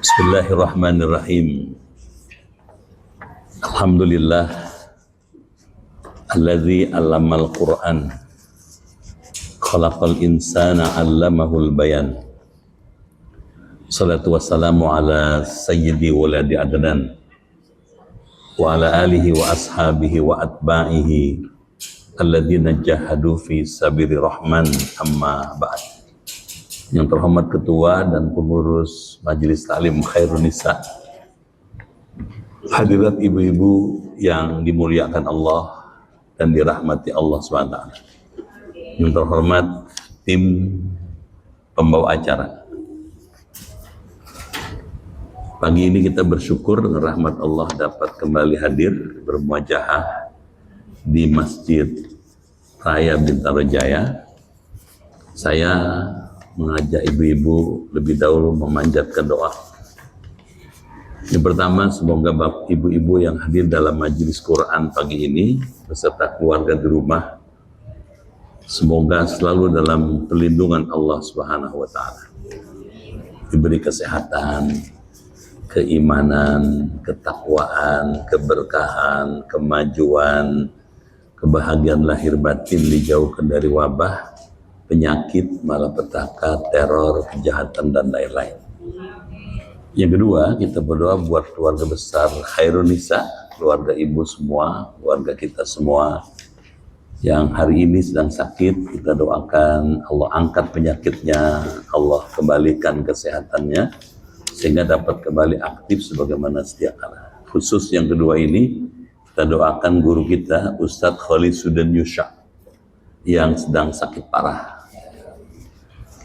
Bismillahirrahmanirrahim. Alhamdulillah alladzi 'allamal Qur'an khalaqal insana 'allamahul bayan. Salatu wassalamu ala sayyidi waladi adnan wa ala alihi wa ashabihi wa atba'ihi alladzina jahadu fi sabili rahman, amma ba'd. Yang terhormat ketua dan pengurus Majelis Ta'lim Khairun Nisa, hadirat ibu-ibu yang dimuliakan Allah dan dirahmati Allah SWT. Yang terhormat tim pembawa acara. Pagi ini kita bersyukur dengan rahmat Allah dapat kembali hadir bermuajahah di Masjid Raya Bintaro Jaya. Saya mengajak ibu-ibu lebih dahulu memanjatkan doa. Yang pertama, semoga bapak ibu-ibu yang hadir dalam majelis Quran pagi ini beserta keluarga di rumah, semoga selalu dalam perlindungan Allah Subhanahu wa Ta'ala. Diberi kesehatan, keimanan, ketakwaan, keberkahan, kemajuan, kebahagiaan lahir batin, dijauhkan dari wabah, penyakit, malapetaka, teror, kejahatan, dan lain-lain. Yang kedua, kita berdoa buat keluarga besar Khairun Nisa, keluarga ibu semua, keluarga kita semua yang hari ini sedang sakit. Kita doakan Allah angkat penyakitnya, Allah kembalikan kesehatannya, sehingga dapat kembali aktif sebagaimana sedia kala. Khusus yang kedua ini, kita doakan guru kita, Ustadz Khalisuddin Yusha, yang sedang sakit parah.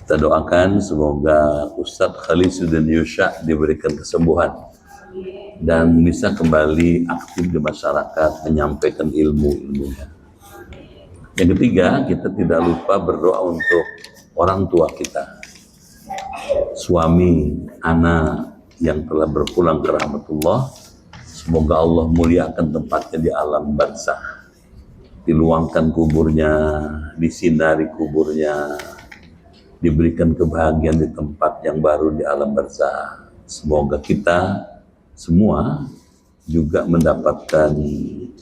Kita doakan semoga Ustadz Khalisuddin Yusha diberikan kesembuhan dan bisa kembali aktif di masyarakat menyampaikan ilmu-ilmunya. Yang ketiga, kita tidak lupa berdoa untuk orang tua kita, suami, anak yang telah berpulang ke rahmatullah. Semoga Allah muliakan tempatnya di alam barzakh, diluangkan kuburnya, disinari kuburnya, diberikan kebahagiaan di tempat yang baru di alam barzakh. Semoga kita semua juga mendapatkan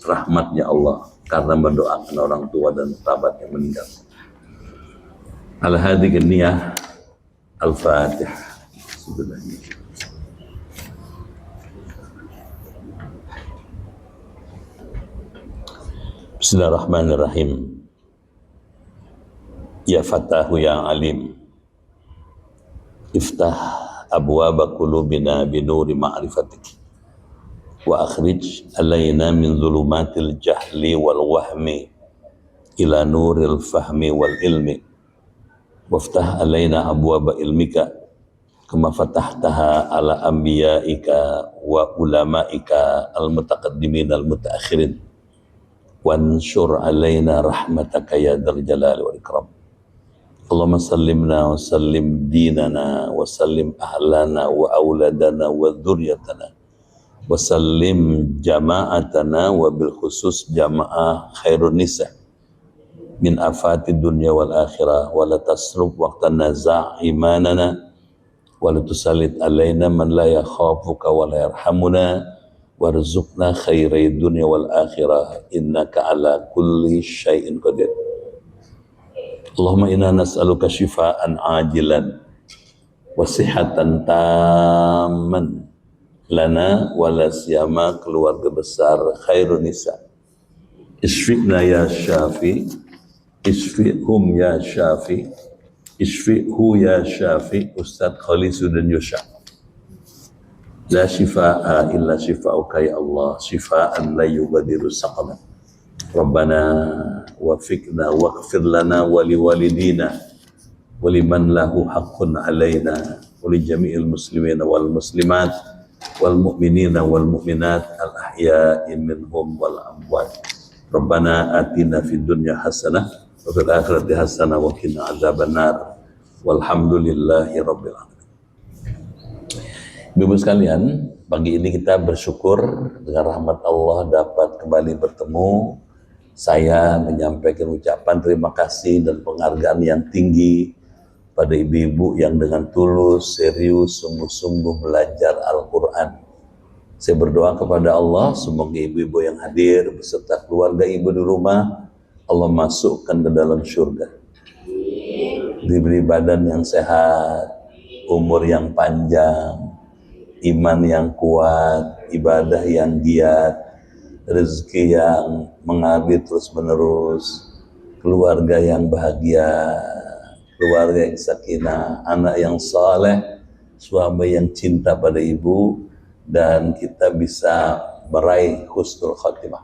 rahmatnya Allah karena mendoakan orang tua dan sahabat yang meninggal. Al-Hadi Niyah Al-Fatihah. Bismillahirrahmanirrahim. Ya Fatahu ya Alim, iftah abwaba qulubina binuri ma'rifatik wa akhrij alaina min zulumatil jahli wal wahmi ila nuril fahmi wal ilmi waftah alaina abwaba ilmika kama fatahtaha ala anbiyaika wa ulamaika al mutaqaddimin al mutaakhirin wanshur alaina rahmataka ya dzal jalali wal ikram. Allahumma sallimna wa sallim dinana wa sallim ahlana wa auladana wa dhurriyyatana wa sallim jama'atana wa bil khusus jama'ah Khairun Nisa min afati dunya wal akhirah wa la tasruf waqtan naza' imanana wa la tusallit alaina man la yakhafuka wa la yarhamuna warzuqna khairai dunya wal akhirah innaka ala kulli syai'in qadir. Allahumma inna nas'aluka shifaan ajilan wa sihatan tamman lana wa la siyama keluarga besar Khairun Nisa. Isfi'na ya syafi, isfi'hum ya syafi, isfi'hu ya syafi Ustadz Khalisuddin Yusha. La shifaa illa shifauka ya Allah, shifaan la yugadiru saqaman. Rabbana wafiqna waghfir lana wa liwalidina wa liman lahu haqqun alaina wa li jami'il muslimina wal muslimat wal mu'minina wal mu'minat al ahya'i minhum wal amwat. Rabbana atina fid dunya hasanah wa fil akhirati hasanah wa qina adzabannar. Walhamdulillahi rabbil alamin. Ibu sekalian, pagi ini kita bersyukur dengan rahmat Allah dapat kembali bertemu. Saya menyampaikan ucapan terima kasih dan penghargaan yang tinggi pada ibu-ibu yang dengan tulus, serius, sungguh-sungguh belajar Al-Quran. Saya berdoa kepada Allah, semoga ibu-ibu yang hadir beserta keluarga ibu di rumah, Allah masukkan ke dalam surga. Diberi badan yang sehat, umur yang panjang, iman yang kuat, ibadah yang giat, rezeki yang mengalir terus-menerus, keluarga yang bahagia, keluarga yang sakinah, anak yang saleh, suami yang cinta pada ibu, dan kita bisa meraih husnul khatimah.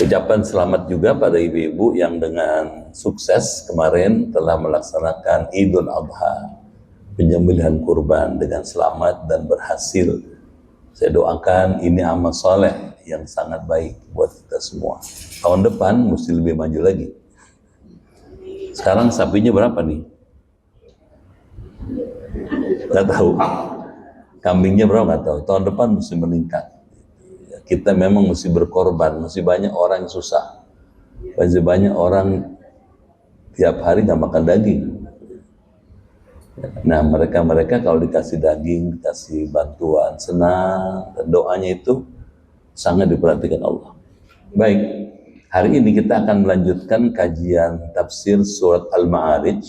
Ucapan selamat juga pada ibu-ibu yang dengan sukses kemarin telah melaksanakan Idul Adha, penyembelihan kurban dengan selamat dan berhasil. Saya doakan ini amal soleh yang sangat baik buat kita semua. Tahun depan mesti lebih maju lagi. Sekarang sapinya berapa nih? Nggak tahu. Kambingnya berapa nggak tahu. Tahun depan mesti meningkat. Kita memang mesti berkorban. Masih banyak orang yang susah. Masih banyak orang tiap hari nggak makan daging. Nah, mereka kalau dikasih daging, dikasih bantuan, senang, dan doanya itu sangat diperhatikan Allah. Baik, hari ini kita akan melanjutkan kajian tafsir surat Al-Ma'arij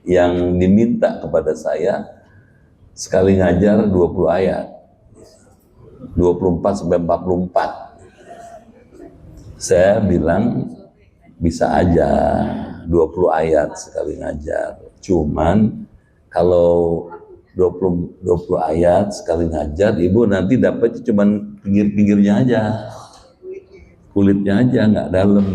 yang diminta kepada saya sekali ngajar 20 ayat, 24 sampai 44. Saya bilang bisa aja 20 ayat sekali ngajar, cuman kalau 20 ayat sekali ngajar, ibu nanti dapat cuman pinggir-pinggirnya aja, kulitnya aja, nggak dalam.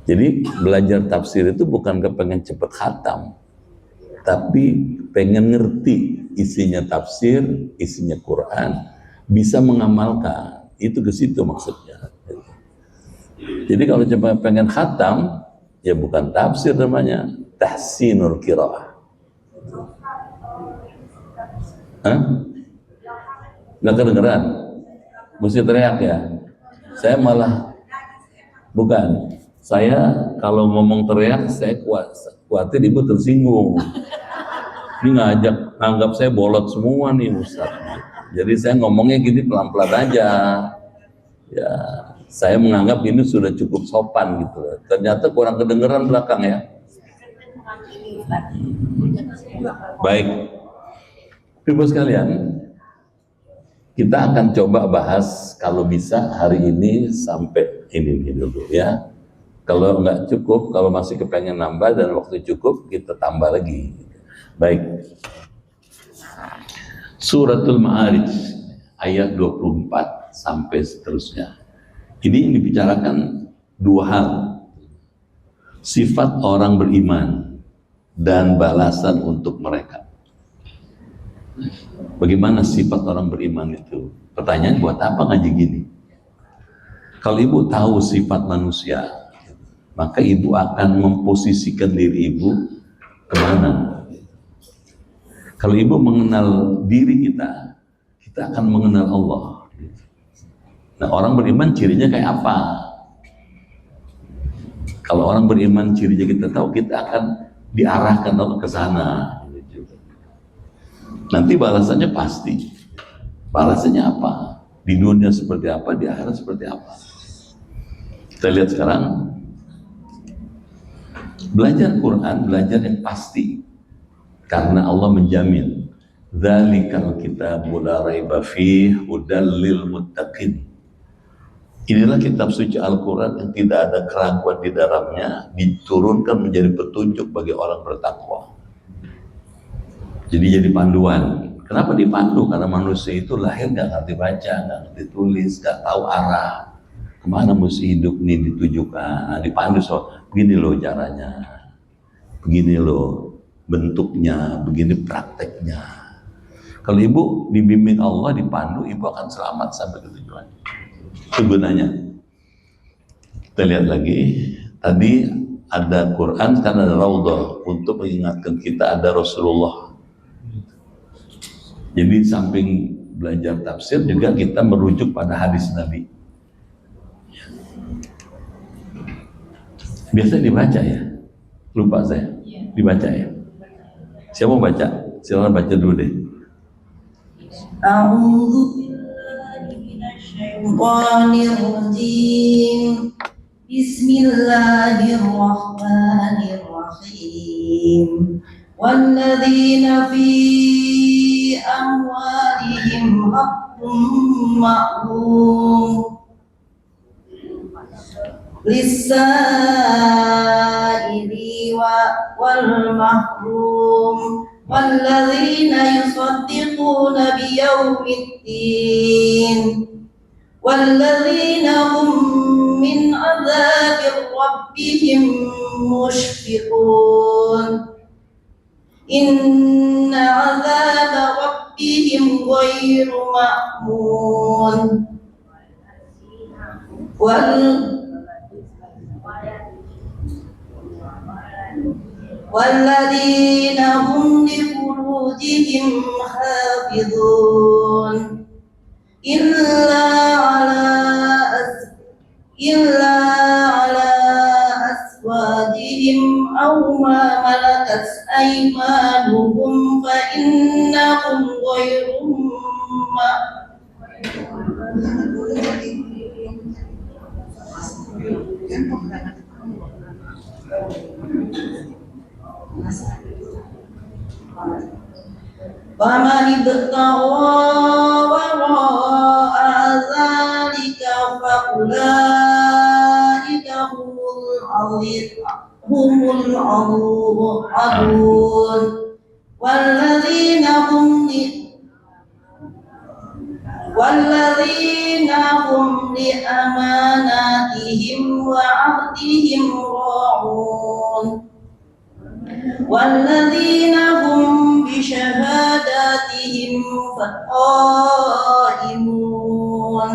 Jadi belajar tafsir itu bukan kepengen cepet khatam, tapi pengen ngerti isinya tafsir, isinya Quran, bisa mengamalkan. Itu ke situ maksudnya. Jadi kalau cuma pengen khatam, ya bukan tafsir namanya, tahsinul qiraah. Hah? Nggak kedengeran? Mesti teriak ya? Saya malah, bukan. Saya kalau ngomong teriak, saya khawatir ibu tersinggung. Ini nganggap saya bolot semua nih Ustaz. Jadi saya ngomongnya gini pelan-pelan aja. Ya, saya menganggap ini sudah cukup sopan gitu. Ternyata kurang kedengeran belakang ya. Baik, ibu sekalian, kita akan coba bahas kalau bisa hari ini sampai ini dulu ya. Kalau nggak cukup, kalau masih kepengen nambah dan waktu cukup, kita tambah lagi. Baik, Suratul Ma'arij ayat 24 sampai seterusnya. Ini dibicarakan dua hal, sifat orang beriman dan balasan untuk mereka. Bagaimana sifat orang beriman itu? Pertanyaan, buat apa ngaji gini? Kalau ibu tahu sifat manusia, maka ibu akan memposisikan diri ibu kemana? Kalau ibu mengenal diri kita, kita akan mengenal Allah. Nah, orang beriman cirinya kayak apa? Kalau orang beriman cirinya kita tahu, kita akan diarahkan ke sana. Nanti balasannya pasti. Balasannya apa? Di dunia seperti apa, di akhirat seperti apa? Kita lihat sekarang. Belajar Quran, belajar yang pasti. Karena Allah menjamin, dzalikal kitabul la raiba fihi hudal lil muttaqin. Inilah kitab suci Al-Quran yang tidak ada keraguan di dalamnya, diturunkan menjadi petunjuk bagi orang bertakwa. Jadi panduan. Kenapa dipandu? Karena manusia itu lahir nggak ngerti baca, nggak ngerti tulis, nggak tahu arah. Kemana mesti hidup ini ditujukan? Nah, dipandu begini loh caranya, begini loh bentuknya, begini prakteknya. Kalau ibu dibimbing Allah, dipandu, ibu akan selamat sampai ke tujuan. Itu gunanya. Kita lihat lagi, tadi ada Quran, sekarang ada Raudhah untuk mengingatkan kita ada Rasulullah. Jadi samping belajar tafsir juga kita merujuk pada hadis Nabi. Biasa dibaca ya. Lupa saya. Dibaca ya. Siapa mau baca? Silakan baca dulu deh. A'udzu billahi minasyaitonir rajim. Bismillahirrahmanirrahim. Walladzina fi amwalihim haqqun ma'lum lis-sa'ili wal mahrum walladzina yusaddiquna biyaumiddin walladzina hum min adzabir rabbihim mushfiqun inna adzaba rabbihim ghairu ma'mun والذين هم لفروجهم حافظون إلا على أزواجهم أو ما ملكت أيمانهم فإنهم غير فمن ابتغى وراء ذلك فأولئك هم العادون والذين هم لأماناتهم وعهدهم راعون والذين هم بشهاداتهم قائمون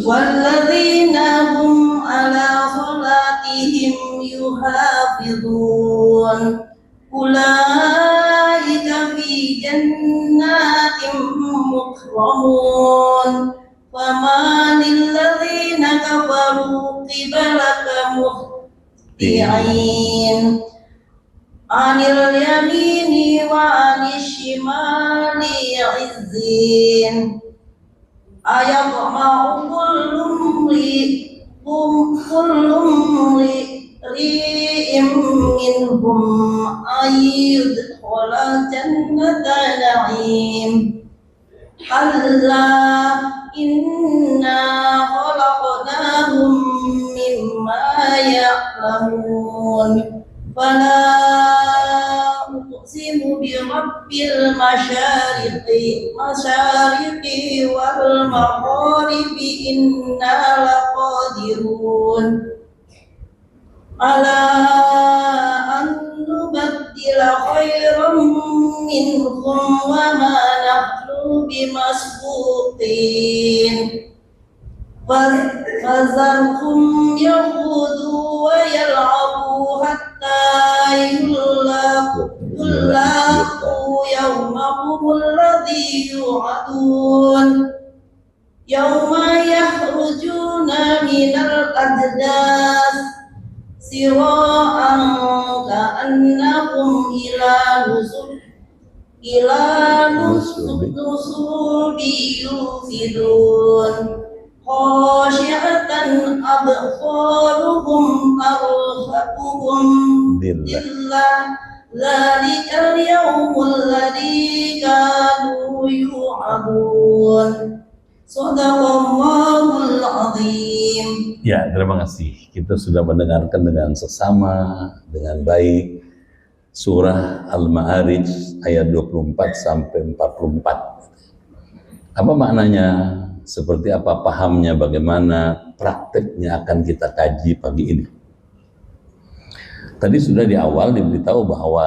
والذين هم على صلاتهم يحافظون أولئك في جنات مكرمون فما للذين كفروا قبلك مهطعين عن اليمين وعن الشمال عزين أيطمع كل امرئ منهم أن يدخل جنة نعيم كلا إنا خلقناهم مما يعلمون فلا أقسم برب المشارق والمغارب إنا لقادرون على أن نبدل خيرا منهم وما نحن بمسبوقين فذرهم يخوضوا ويلعبوا حتى يلاقوا يومهم الذي يوعدون يوم يخرجون من الأجداث سراعا كأنهم إلى نصب يوفدون خاشعة أبصارهم ترهقهم ذلة ذلك اليوم الذي كانوا يوعدون Sadaqallahul azim. Ya, terima kasih. Kita sudah mendengarkan dengan seksama, dengan baik surah Al-Ma'arij ayat 24 sampai 44. Apa maknanya? Seperti apa pahamnya? Bagaimana prakteknya akan kita kaji pagi ini. Tadi sudah di awal diberitahu bahwa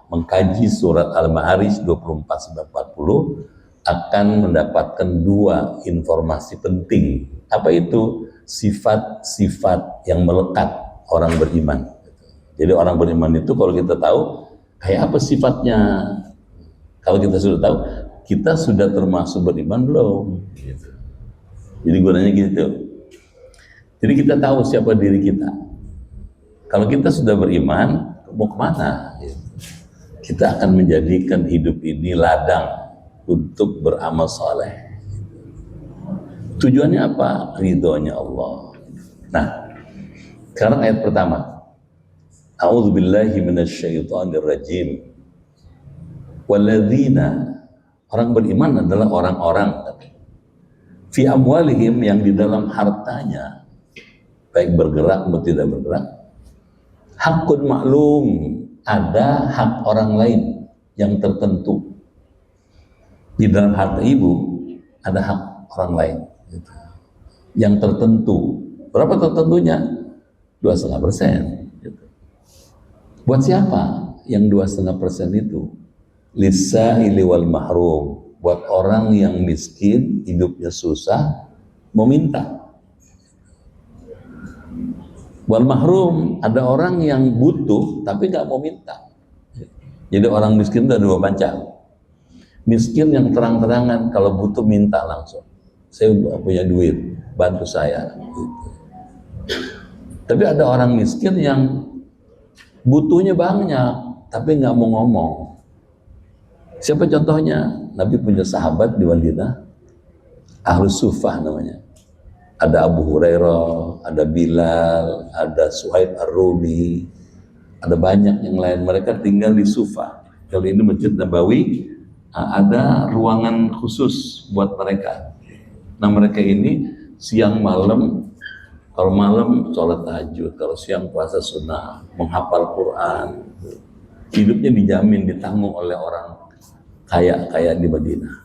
mengkaji surat Al-Ma'arij 24 sampai 40 akan mendapatkan dua informasi penting. Apa itu? Sifat-sifat yang melekat orang beriman. Jadi orang beriman itu kalau kita tahu kayak apa sifatnya. Kalau kita sudah tahu, kita sudah termasuk beriman belum? Gitu. Jadi gunanya gitu. Jadi kita tahu siapa diri kita. Kalau kita sudah beriman, mau kemana? Kita akan menjadikan hidup ini ladang untuk beramal soleh. Tujuannya apa? Ridhonya Allah. Nah, sekarang ayat pertama. A'udzubillahi minasyaitonirrajim. Walladzina, orang beriman adalah orang-orang fi amwalihim, yang di dalam hartanya, baik bergerak maupun tidak bergerak, hakun maklum, ada hak orang lain yang tertentu. Di dalam harta ibu ada hak orang lain gitu, yang tertentu. Berapa tertentunya? 2,5%. Gitu. Buat siapa yang 2,5% itu? Lis-sa'ili wal mahrum, buat orang yang miskin, hidupnya susah, mau minta. Wal mahrum, ada orang yang butuh tapi nggak mau minta. Jadi orang miskin itu ada dua macam. Miskin yang terang-terangan, kalau butuh minta langsung. Saya punya duit, bantu saya. Gitu. Tapi ada orang miskin yang butuhnya banyak, tapi nggak mau ngomong. Siapa contohnya? Nabi punya sahabat di Madinah, Ahlus Suffah namanya. Ada Abu Hurairah, ada Bilal, ada Suhaib Ar-Rumi, ada banyak yang lain. Mereka tinggal di Suffah. Kalau ini Masjid Nabawi, ada ruangan khusus buat mereka. Nah, mereka ini siang malam, kalau malam sholat tahajud, kalau siang puasa sunnah, menghafal Quran. Hidupnya dijamin, ditanggung oleh orang kaya di Madinah.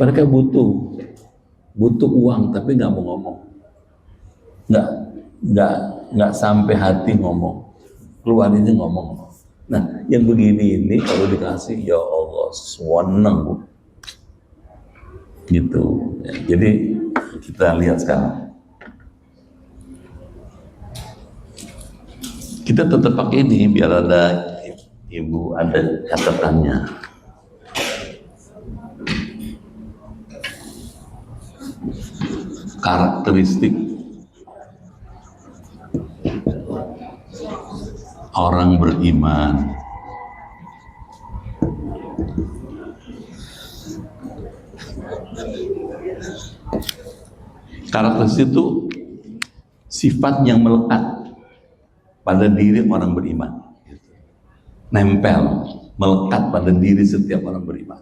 Mereka butuh uang tapi nggak mau ngomong, nggak sampai hati ngomong, keluar ini ngomong. Nah, yang begini ini kalau dikasih, ya Allah, seneng gitu. Ya, jadi kita lihat sekarang, kita tetap pakai ini biar ada ibu, ada catatannya. Karakteristik orang beriman. Karakteristik itu sifat yang melekat pada diri orang beriman, nempel, melekat pada diri setiap orang beriman.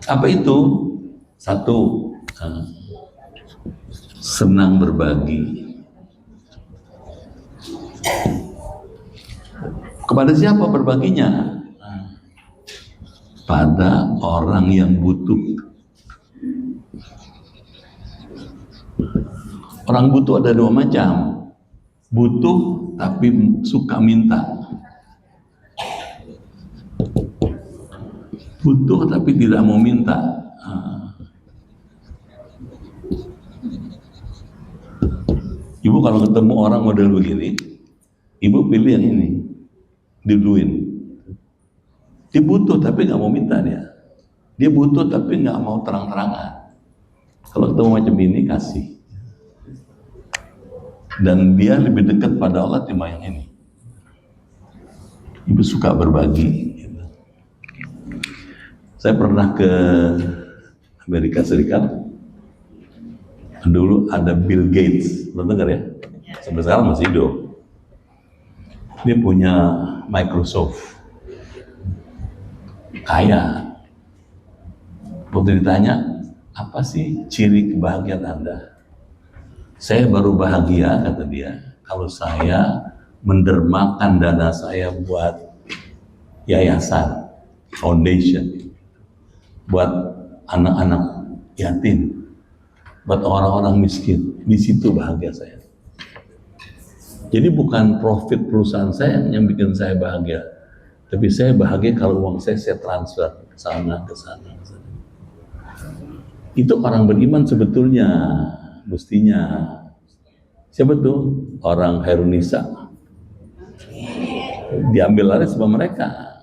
Apa itu? Satu, senang berbagi. Kepada siapa berbaginya? Pada orang yang butuh. Orang butuh ada dua macam. Butuh tapi suka minta. Butuh tapi tidak mau minta. Ibu kalau ketemu orang model begini, ibu pilih yang ini, diduluin. Dia butuh tapi nggak mau minta dia. Dia butuh tapi nggak mau terang-terangan. Kalau ketemu macam ini, kasih. Dan dia lebih dekat pada Allah timbang yang ini. Ibu suka berbagi. Saya pernah ke Amerika Serikat. Dulu ada Bill Gates, belum dengar ya? Sampai sekarang masih hidup. Dia punya Microsoft, kaya. Waktu ditanya, apa sih ciri kebahagiaan Anda? Saya baru bahagia, kata dia, kalau saya mendermakan dana saya buat yayasan, foundation, buat anak-anak yatim, buat orang-orang miskin. Di situ bahagia saya. Jadi bukan profit perusahaan saya yang bikin saya bahagia, tapi saya bahagia kalau uang saya transfer ke sana, ke sana, ke sana. Itu orang beriman sebetulnya, mestinya. Siapa tuh? Orang Herunisa. Diambil alih sama mereka.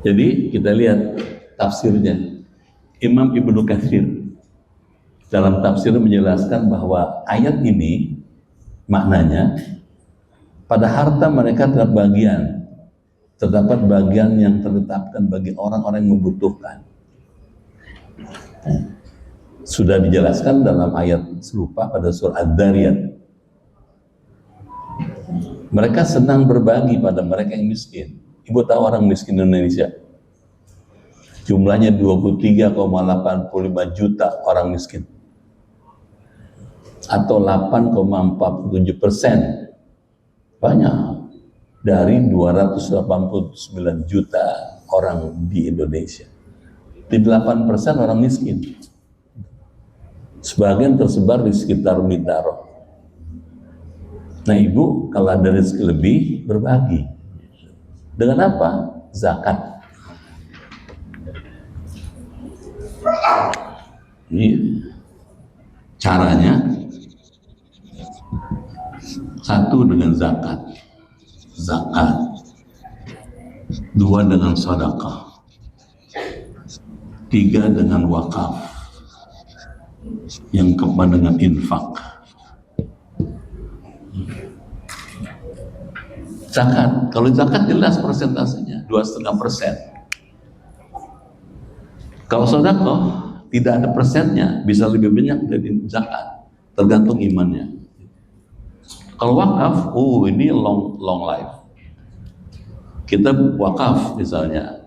Jadi kita lihat tafsirnya. Imam Ibnu Katsir dalam tafsir menjelaskan bahwa ayat ini Maknanya, pada harta mereka terdapat bagian yang tertetapkan bagi orang-orang yang membutuhkan. Sudah dijelaskan dalam ayat serupa pada surah Ad-Dariyat. Mereka senang berbagi pada mereka yang miskin. Ibu tahu orang miskin di Indonesia? Jumlahnya 23,85 juta orang miskin. Atau 8,47%. Banyak. Dari 289 juta orang di Indonesia. 8% orang miskin. Sebagian tersebar di sekitar Bintaro. Nah ibu, kalau ada rezeki lebih, berbagi. Dengan apa? Zakat. Ini caranya, satu dengan zakat. Dua dengan sedekah. 3 dengan wakaf, yang keempat dengan infak. Zakat, kalau zakat jelas persentasenya 2,5%. Kalau sedekah tidak ada persennya, bisa lebih banyak dari zakat, tergantung imannya. Kalau wakaf, ini long life. Kita wakaf misalnya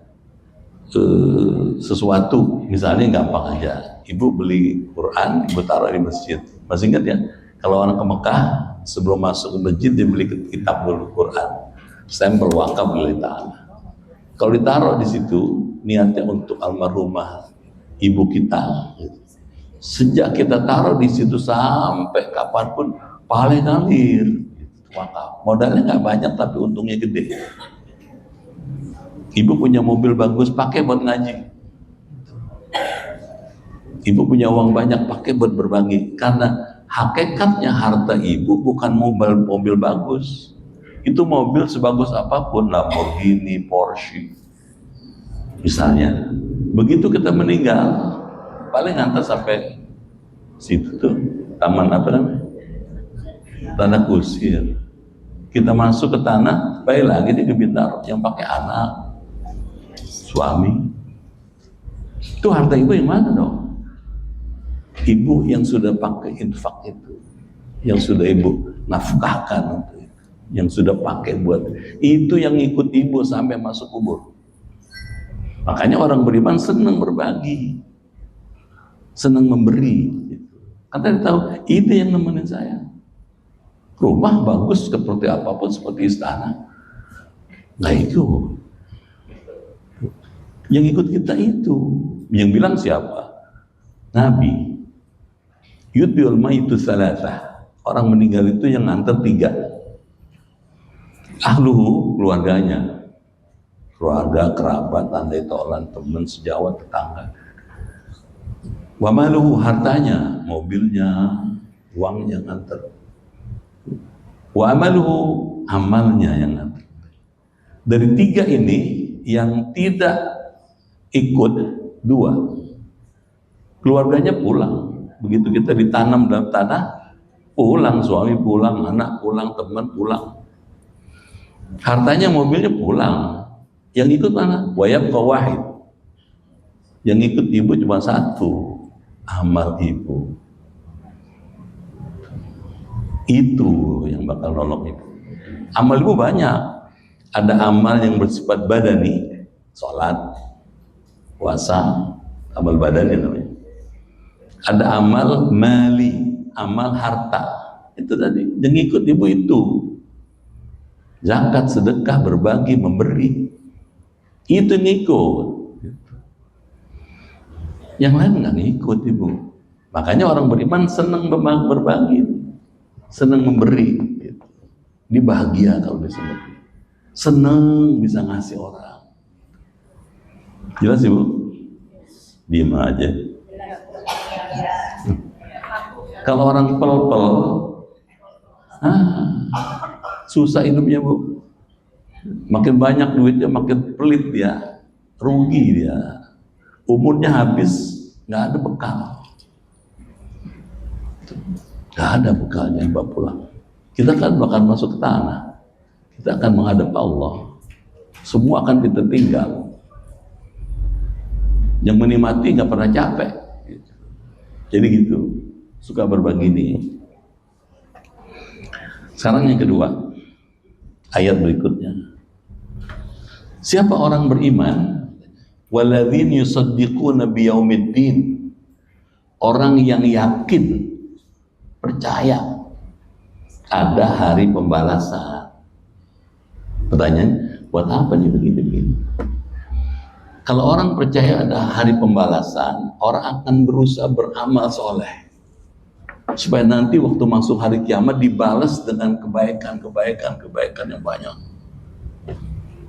sesuatu, misalnya gampang aja, ibu beli Quran, ibu taruh di masjid. Masih ingat ya, kalau orang ke Mekah sebelum masuk ke masjid dia beli kitab dulu Quran, stempel wakaf lillahi ta'ala. Kalau ditaruh di situ niatnya untuk almarhumah ibu kita, sejak kita taruh di situ sampai kapanpun paling ngalir wakaf. Modalnya nggak banyak tapi untungnya gede. Ibu punya mobil bagus, pakai buat ngaji. Ibu punya uang banyak, pakai buat berbagi. Karena hakikatnya harta ibu bukan mobil bagus. Itu mobil sebagus apapun, Lamborghini, Porsche. Misalnya, begitu kita meninggal, paling ngantar sampai situ tuh, taman apa namanya? Tanah kusir. Kita masuk ke tanah, baik lagi di Bintaro yang pakai anak, suami. Itu harta ibu yang mana dong? Ibu yang sudah pakai infak itu, yang sudah ibu nafkahkan untuk itu, yang sudah pakai buat itu, yang ikut ibu sampai masuk kubur. Makanya orang beriman senang berbagi, senang memberi. Karena dia tahu itu yang nemenin saya. Rumah bagus seperti apapun, seperti istana, nggak ikut. Yang ikut kita itu, yang bilang siapa? Nabi. Yudbiul maitu salatah. Orang meninggal itu yang nganter 3. Ahluhu, keluarganya. Keluarga, kerabat, tandai tolan, teman, sejawat, tetangga. Wa maluhu, hartanya, mobilnya, uangnya nganter. Wa amaluhu, amalnya yang nganter. Dari 3 ini, yang tidak ikut 2, keluarganya pulang. Begitu kita ditanam dalam tanah, pulang, suami pulang, anak pulang, teman pulang, hartanya, mobilnya pulang. Yang ikut mana? Wayab wahid. Yang ikut ibu cuma 1, amal ibu. Itu yang bakal nolong ibu. Amal ibu banyak. Ada amal yang bersifat badani, sholat, puasa, amal badani namanya. Ada amal mali, amal harta. Itu tadi, yang ikut ibu itu. Zakat, sedekah, berbagi, memberi. Itu yang ikut. Yang lain nggak ngikut ibu. Makanya orang beriman senang berbagi, senang memberi. Dia bahagia kalau disebut. Senang bisa ngasih orang. Jelas ibu? Diam aja. Kalau orang pel-pel, susah hidupnya bu. Makin banyak duitnya, makin pelit dia, rugi dia. Umurnya habis, nggak ada bekal. Nggak ada bekalnya yang bawa pulang. kita kan bakal masuk ke tanah, kita akan menghadap Allah, semua akan kita tinggal. Yang menikmati nggak pernah capek. Jadi gitu, suka berbagi ini. Sekarang yang kedua, ayat berikutnya. Siapa orang beriman? Walladzina yusaddiquna biyaumiddin. Orang yang yakin, percaya ada hari pembalasan. Pertanyaan, buat apa nih begini-begini? Kalau orang percaya ada hari pembalasan, orang akan berusaha beramal soleh. Supaya nanti waktu masuk hari kiamat dibalas dengan kebaikan yang banyak.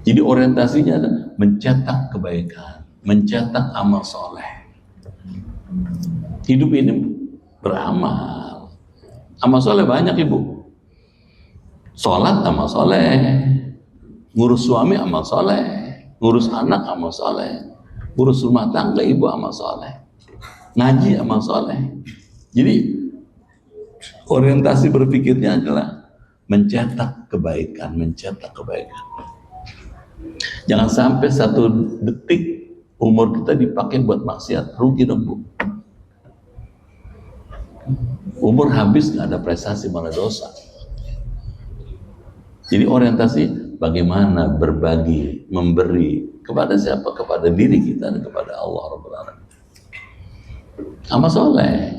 Jadi orientasinya adalah mencetak kebaikan, mencetak amal soleh. Hidup ini beramal. Amal soleh banyak, Ibu. Sholat amal soleh, ngurus suami amal soleh, ngurus anak amal soleh, ngurus rumah tangga ibu amal soleh, ngaji amal soleh. Jadi orientasi berpikirnya adalah mencetak kebaikan, mencetak kebaikan. Jangan sampai satu detik umur kita dipakai buat maksiat, rugi dong, Bu. Umur habis nggak ada prestasi, malah dosa. Jadi orientasi bagaimana berbagi, memberi kepada siapa? Kepada diri kita dan kepada Allah Rabbul Alamin. Amal soleh.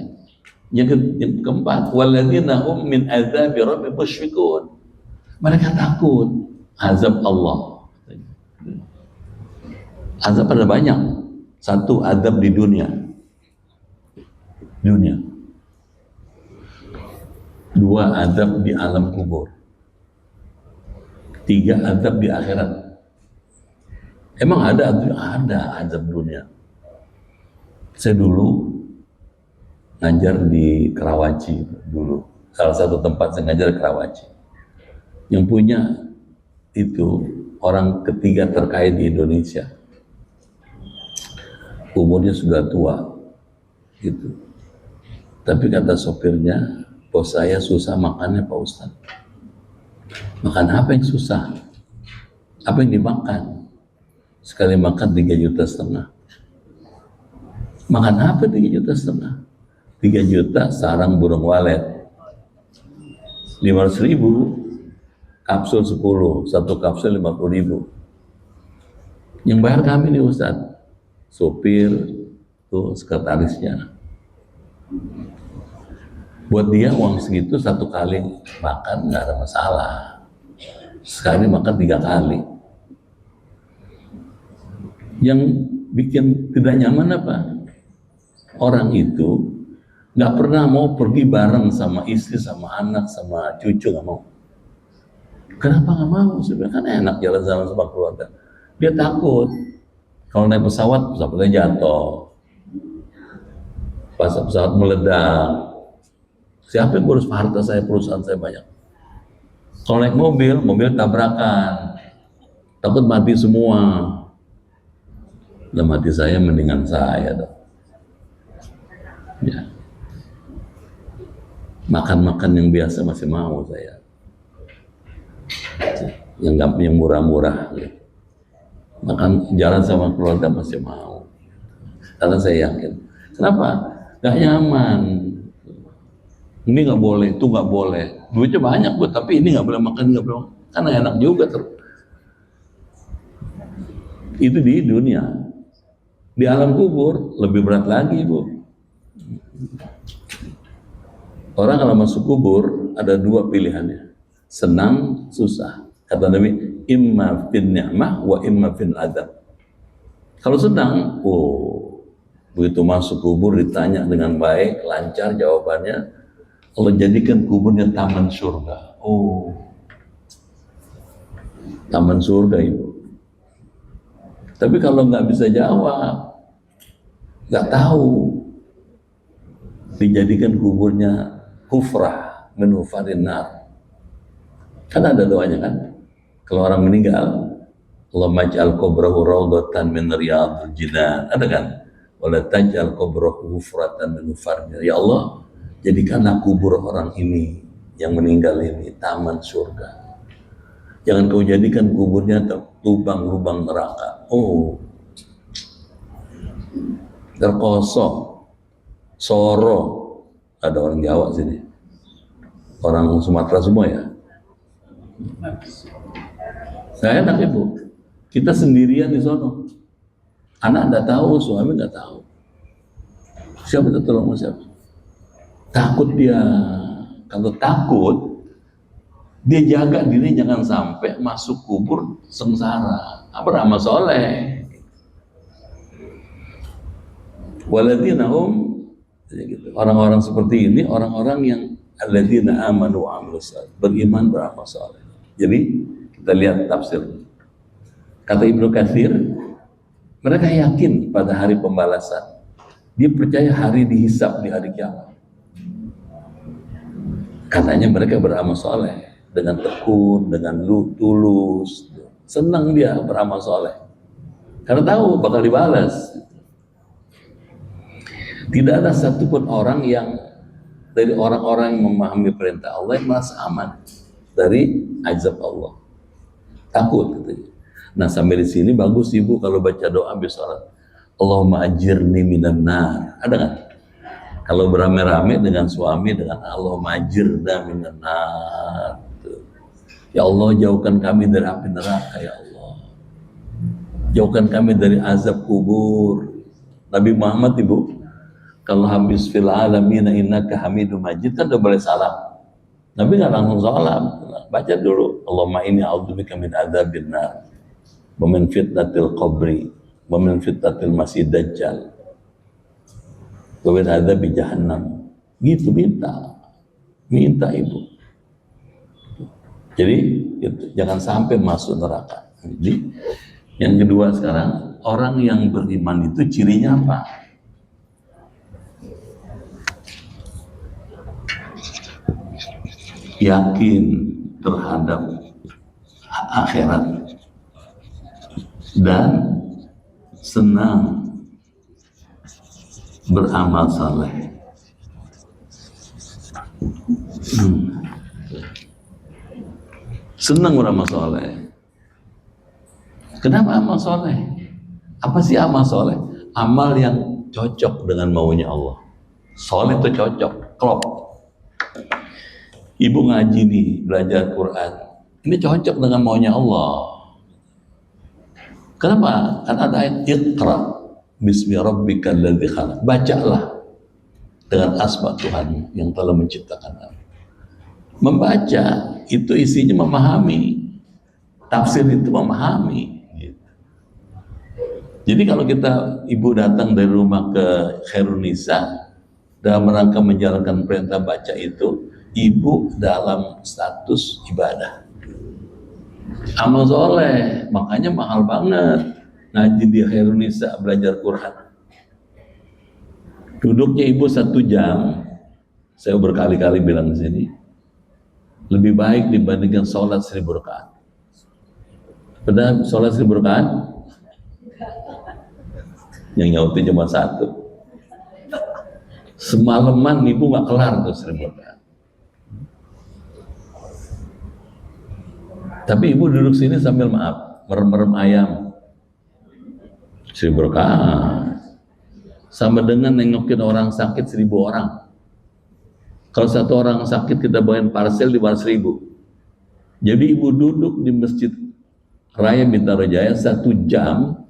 Yang keempat, walladzina hum min adzabi rabbihim musyfiqun. Mereka takut azab Allah. Azab ada banyak. Satu, azab di dunia. Dua, azab di alam kubur. Tiga, azab di akhirat. Emang ada azab dunia. Saya dulu ngajar di Karawaci dulu. Salah satu tempat saya ngajar di Karawaci. Yang punya itu orang ketiga terkaya di Indonesia. Umurnya sudah tua, gitu. Tapi kata sopirnya, bos saya susah makannya Pak Ustaz. Makan apa yang susah? Apa yang dimakan? Sekali makan 3,5 juta. Makan apa 3,5 juta? 3 juta sarang burung walet. 500.000 kapsul 10, satu kapsul 50.000. Yang bayar kami nih Ustaz, sopir, tuh sekretarisnya. Buat dia uang segitu satu kali makan nggak ada masalah. Sekali makan 3 kali. Yang bikin tidak nyaman apa? Orang itu nggak pernah mau pergi bareng sama istri, sama anak, sama cucu, nggak mau. Kenapa nggak mau? Sebenarnya kan enak jalan-jalan sama keluarga. Dia takut kalau naik pesawatnya jatuh, pas pesawat meledak, siapa yang ngurus harta saya, perusahaan saya banyak. Kalau naik mobil tabrakan, takut mati semua. Dan mati saya mendingan saya dong. Ya. Makan-makan yang biasa masih mau saya. Yang murah-murah. Makan jalan sama keluarga masih mau. Karena saya yakin. Kenapa? Gak nyaman. Ini nggak boleh, itu nggak boleh. Duitnya banyak buat, tapi ini nggak boleh makan, nggak boleh makan. Karena enak juga itu di dunia. Di alam kubur lebih berat lagi, Bu. Orang kalau masuk kubur ada 2 pilihannya, senang, susah. Kata Nabi, imma fin ni'mah wa imma fin adab. Kalau senang, begitu masuk kubur ditanya dengan baik, lancar jawabannya, Allah jadikan kuburnya taman surga. Taman surga, Ibu. Tapi kalau nggak bisa jawab, nggak tahu, dijadikan kuburnya hufrah min hufarin nar. Kan ada doanya kan? Kalau orang meninggal, Allahumma ij'al qabrahu raudhatan min riyadhil jinan. Ada kan? Wala taj'al qabrahu hufratan min hufarin nar. Ya Allah, jadikanlah kubur orang ini yang meninggal ini taman surga. Jangan kau jadikan kuburnya lubang-lubang neraka. Oh, terkosong, soro. Ada orang Jawa sini, orang Sumatera semua ya. Saya enak ibu, kita sendirian di sono. Anak nggak tahu, suami nggak tahu. Siapa itu tolong siapa? Takut dia. Kalau takut, dia jaga diri jangan sampai masuk kubur sengsara. Beramal soleh. Waladina orang-orang seperti ini, orang-orang yang alladzina amanu wa amilus salih, beriman beramal soleh. Jadi kita lihat tafsir. Kata Ibnu Katsir, mereka yakin pada hari pembalasan. Dia percaya hari dihisab di hari kiamat. Katanya mereka beramal soleh dengan tekun, dengan tulus, senang dia beramal soleh karena tahu bakal dibalas. Tidak ada satupun orang yang dari orang-orang yang memahami perintah Allah yang merasa aman dari azab Allah, takut gitu. Nah sampai di sini bagus ibu kalau baca doa habis sholat, Allahumma ajirni minan nar. Ada nggak? Kalau beramai-ramai dengan suami dengan Allahumma ajirna minan nar. Ya Allah jauhkan kami dari api neraka ya Allah. Jauhkan kami dari azab kubur. Nabi Muhammad ibu, kalau habis fil alamina innaka hamidum majid kan udah boleh salam. Nabi nggak langsung salam, baca dulu Allahumma inni a'udzubika min adzabin nar wa min fitnatil qabri wa min fitnatil masih dajjal wa min adzabi jahannam. Gitu minta ibu. Jadi itu, jangan sampai masuk neraka. Jadi yang kedua sekarang, orang yang beriman itu cirinya apa? Yakin terhadap akhirat dan senang beramal saleh. Senang beramal saleh. Kenapa amal saleh? Apa sih amal saleh? Amal yang cocok dengan maunya Allah. Saleh itu cocok, klop. Ibu ngaji nih, belajar Quran. Ini cocok dengan maunya Allah. Kenapa? Kan ada ayat Iqra bismi rabbikal ladzi khalaq. Bacalah dengan asma Tuhan yang telah menciptakan kamu. Membaca itu isinya memahami. Tafsir itu memahami. Jadi kalau kita ibu datang dari rumah ke Khairun Nisa dalam rangka menjalankan perintah baca itu, ibu dalam status ibadah. Amal soleh, makanya mahal banget ngaji di Khairun Nisa belajar Quran. Duduknya ibu 1 jam, saya berkali-kali bilang di sini, lebih baik dibandingkan sholat 1000 rakaat. Padahal sholat 1000 rakaat yang nyautin cuma 1. Semalaman ibu nggak kelar tuh 1000 rakaat. Tapi ibu duduk sini sambil merem-merem ayam 1000 rakaat. Sama dengan nengokin orang sakit 1000 orang. Kalau 1 orang sakit kita bawain parcel di bawah 1000. Jadi ibu duduk di Masjid Raya Bintaro Jaya 1 jam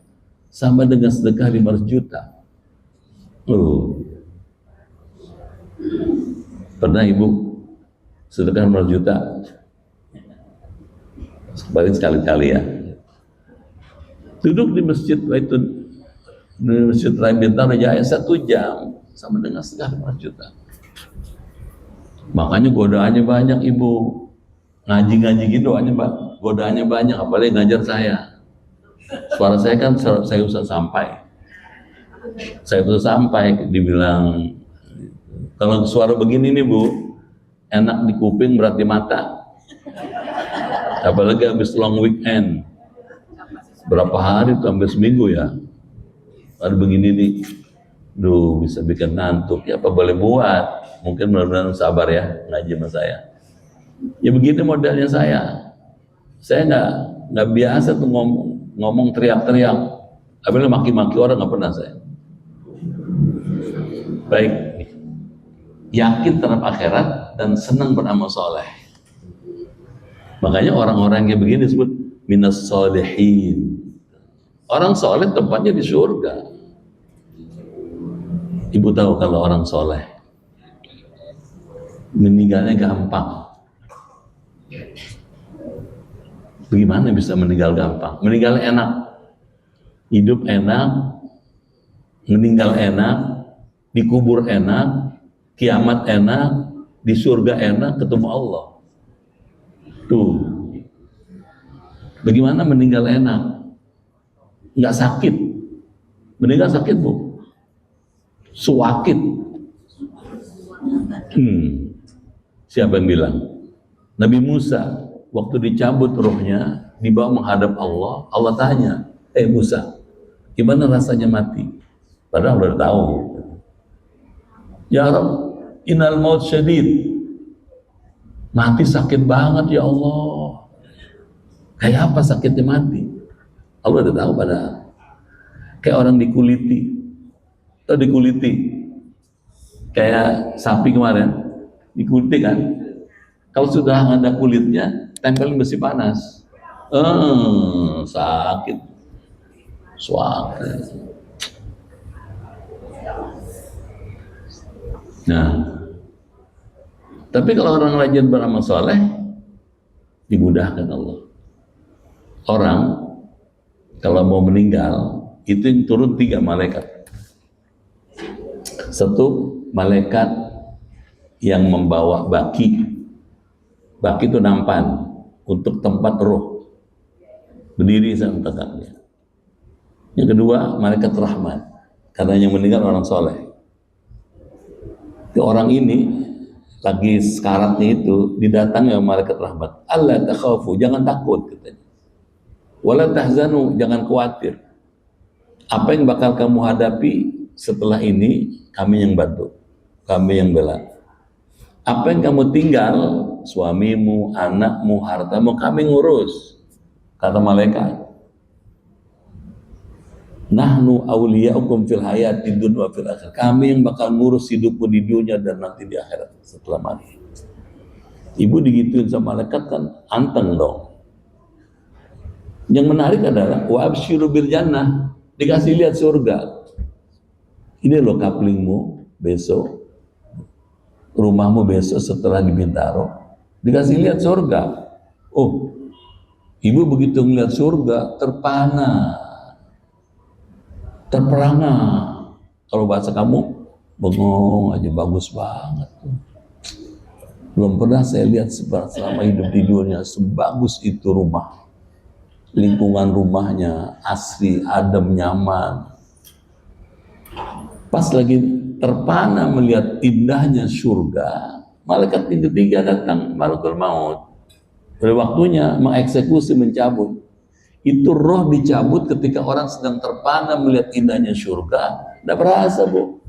sama dengan sedekah 500 juta. Pernah ibu sedekah 500 juta? Paling sekali-kali ya. Duduk di Masjid Raya Bintaro Jaya 1 jam sama dengan sedekah 500 juta. Makanya godaannya banyak ibu. Ngaji-ngaji gitu godaannya banyak, apalagi ngajar saya. Suara saya kan saya usah sampai. Dibilang kalau suara begini nih Bu, enak di kuping berat di mata. Apalagi habis long weekend. Berapa hari tuh, hampir seminggu ya. Ada begini nih. Duh, bisa bikin ngantuk. Ya apa boleh buat. Mungkin benar-benar sabar ya ngaji sama saya. Ya begini modelnya saya. Saya nggak biasa tuh ngomong teriak-teriak. Apalagi maki-maki orang nggak pernah saya. Baik, yakin terhadap akhirat dan senang beramal soleh. Makanya orang-orang yang begini disebut minas solehin. Orang soleh tempatnya di surga. Ibu tahu kalau orang soleh meninggalnya gampang. Bagaimana bisa meninggal gampang? Meninggal enak, hidup enak, meninggal enak, dikubur enak, kiamat enak, di surga enak, ketemu Allah. Tuh, bagaimana meninggal enak? Nggak sakit. Meninggal sakit, Bu? Suwakit. Siapa yang bilang? Nabi Musa waktu dicabut ruhnya, dibawa menghadap Allah, Allah tanya, Musa, gimana rasanya mati? Padahal udah tahu. Ya Rabb, innal maut syadid. Mati sakit banget ya Allah. Kayak apa sakitnya mati? Allah udah tahu padahal. Kayak orang dikuliti. Atau dikuliti. Kayak sapi kemarin, dikuliti kan? Kalau sudah ada kulitnya, tempelin besi panas. Sakit. Suaka. Nah, tapi kalau orang rajin beramal soleh, dimudahkan Allah. Orang kalau mau meninggal, itu yang turun 3 malaikat. Satu malaikat yang membawa baki. Baki itu nampan untuk tempat roh berdiri sama tegaknya. Yang kedua malaikat rahmat, karena yang meninggal orang soleh. Orang ini lagi sekaratnya itu didatangi oleh malaikat rahmat. Allah takhafu, jangan takut katanya. Wala tahzanu, jangan khawatir. Apa yang bakal kamu hadapi setelah ini, kami yang bantu, kami yang bela. Apa yang kamu tinggal, suamimu, anakmu, hartamu, kami ngurus. Kata malaikat. Nahnu awliya'ukum fil hayati dunya wa fil akhir. Kami yang bakal ngurus hidupmu di dunia dan nanti di akhirat setelah mati. Ibu digituin sama malaikat kan anteng dong. Yang menarik adalah wa absyiru bil jannah, dikasih lihat surga. Ini loh kaplingmu besok, rumahmu besok setelah di Bintaro, dikasih lihat surga. Oh, ibu begitu melihat surga terpana, terperangah. Kalau bahasa kamu, bengong aja, bagus banget. Belum pernah saya lihat selama hidup di dunia sebagus itu rumah. Lingkungan rumahnya asri, adem, nyaman. Pas lagi terpana melihat indahnya surga, malaikat pintu 3 datang, malakul maut. Pada waktunya mengeksekusi, mencabut. Itu roh dicabut ketika orang sedang terpana melihat indahnya surga. Tidak berasa, Bu.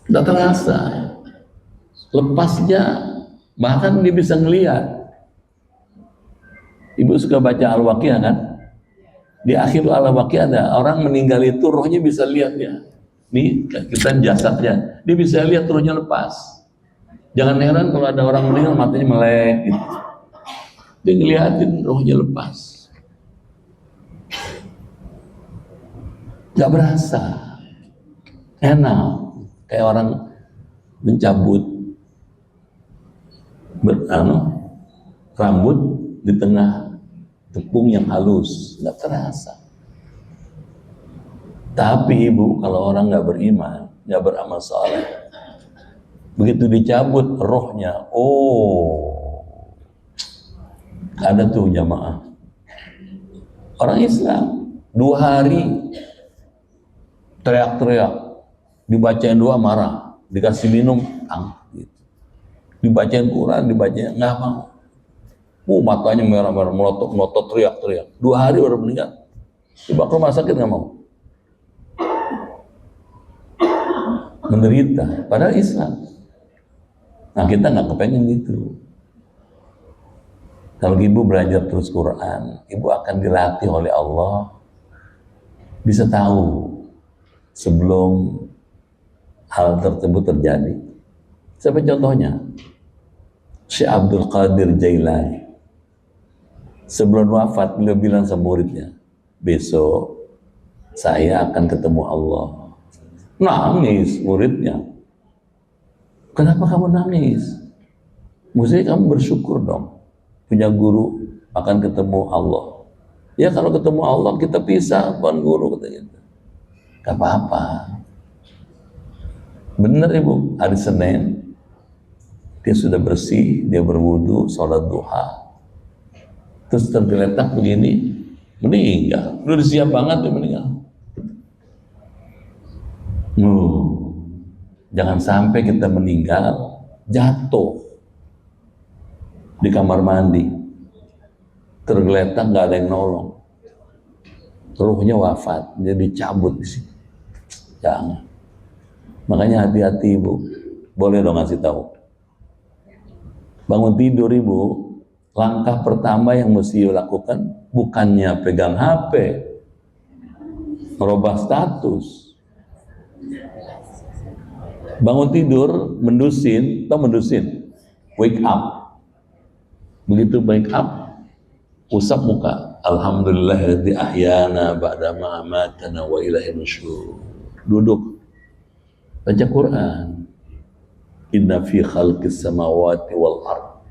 Tidak terasa. Lepasnya, bahkan dia bisa ngelihat. Ibu suka baca Al-Waqiah kan? Di akhir Al-Waqiah ada orang meninggal itu rohnya bisa lihat ya. Ini kita jasadnya, dia bisa lihat rohnya lepas. Jangan heran kalau ada orang meninggal matanya melek gitu. Dia ngeliatin rohnya lepas. Gak berasa. Enak. Kayak orang mencabut rambut di tengah tepung yang halus, nggak terasa. Tapi ibu, kalau orang nggak beriman, nggak beramal saleh, begitu dicabut rohnya, ada tuh jamaah orang Islam 2 hari teriak-teriak, dibacain doa marah, dikasih minum gitu. Dibacain Quran, dibacain nggak mau. Matanya merah-merah, melotot, teriak-teriak. 2 hari baru meninggal. Coba ke rumah sakit nggak mau. Menderita, padahal Islam. Nah kita nggak kepengen gitu. Kalau ibu belajar terus Quran, ibu akan dilatih oleh Allah, bisa tahu sebelum hal tersebut terjadi. Siapa contohnya? Syekh Abdul Qadir Jailani. Sebelum wafat, beliau bilang sama muridnya, besok saya akan ketemu Allah. Nangis muridnya. Kenapa kamu nangis? Mestinya kamu bersyukur dong. Punya guru akan ketemu Allah. Ya kalau ketemu Allah kita pisah, bukan guru katanya. Gak apa-apa. Bener ibu, hari Senin dia sudah bersih, dia berwudu, sholat duha. Terus tergeletak begini, meninggal. Udah siap banget dia meninggal. Jangan sampai kita meninggal jatuh di kamar mandi, tergeletak nggak ada yang nolong, ruhnya wafat, jadi cabut di sini. Jangan. Makanya hati-hati ibu. Boleh dong ngasih tahu. Bangun tidur ibu, langkah pertama yang mesti lakukan bukannya pegang HP, merubah status. Bangun tidur, mendusin, wake up. Begitu wake up, usap muka. Alhamdulillahilladzi ahyana ba'da ma amatana wa ilaihi nusyur. Duduk, baca Quran. Inna fi khalqis samawati wal ard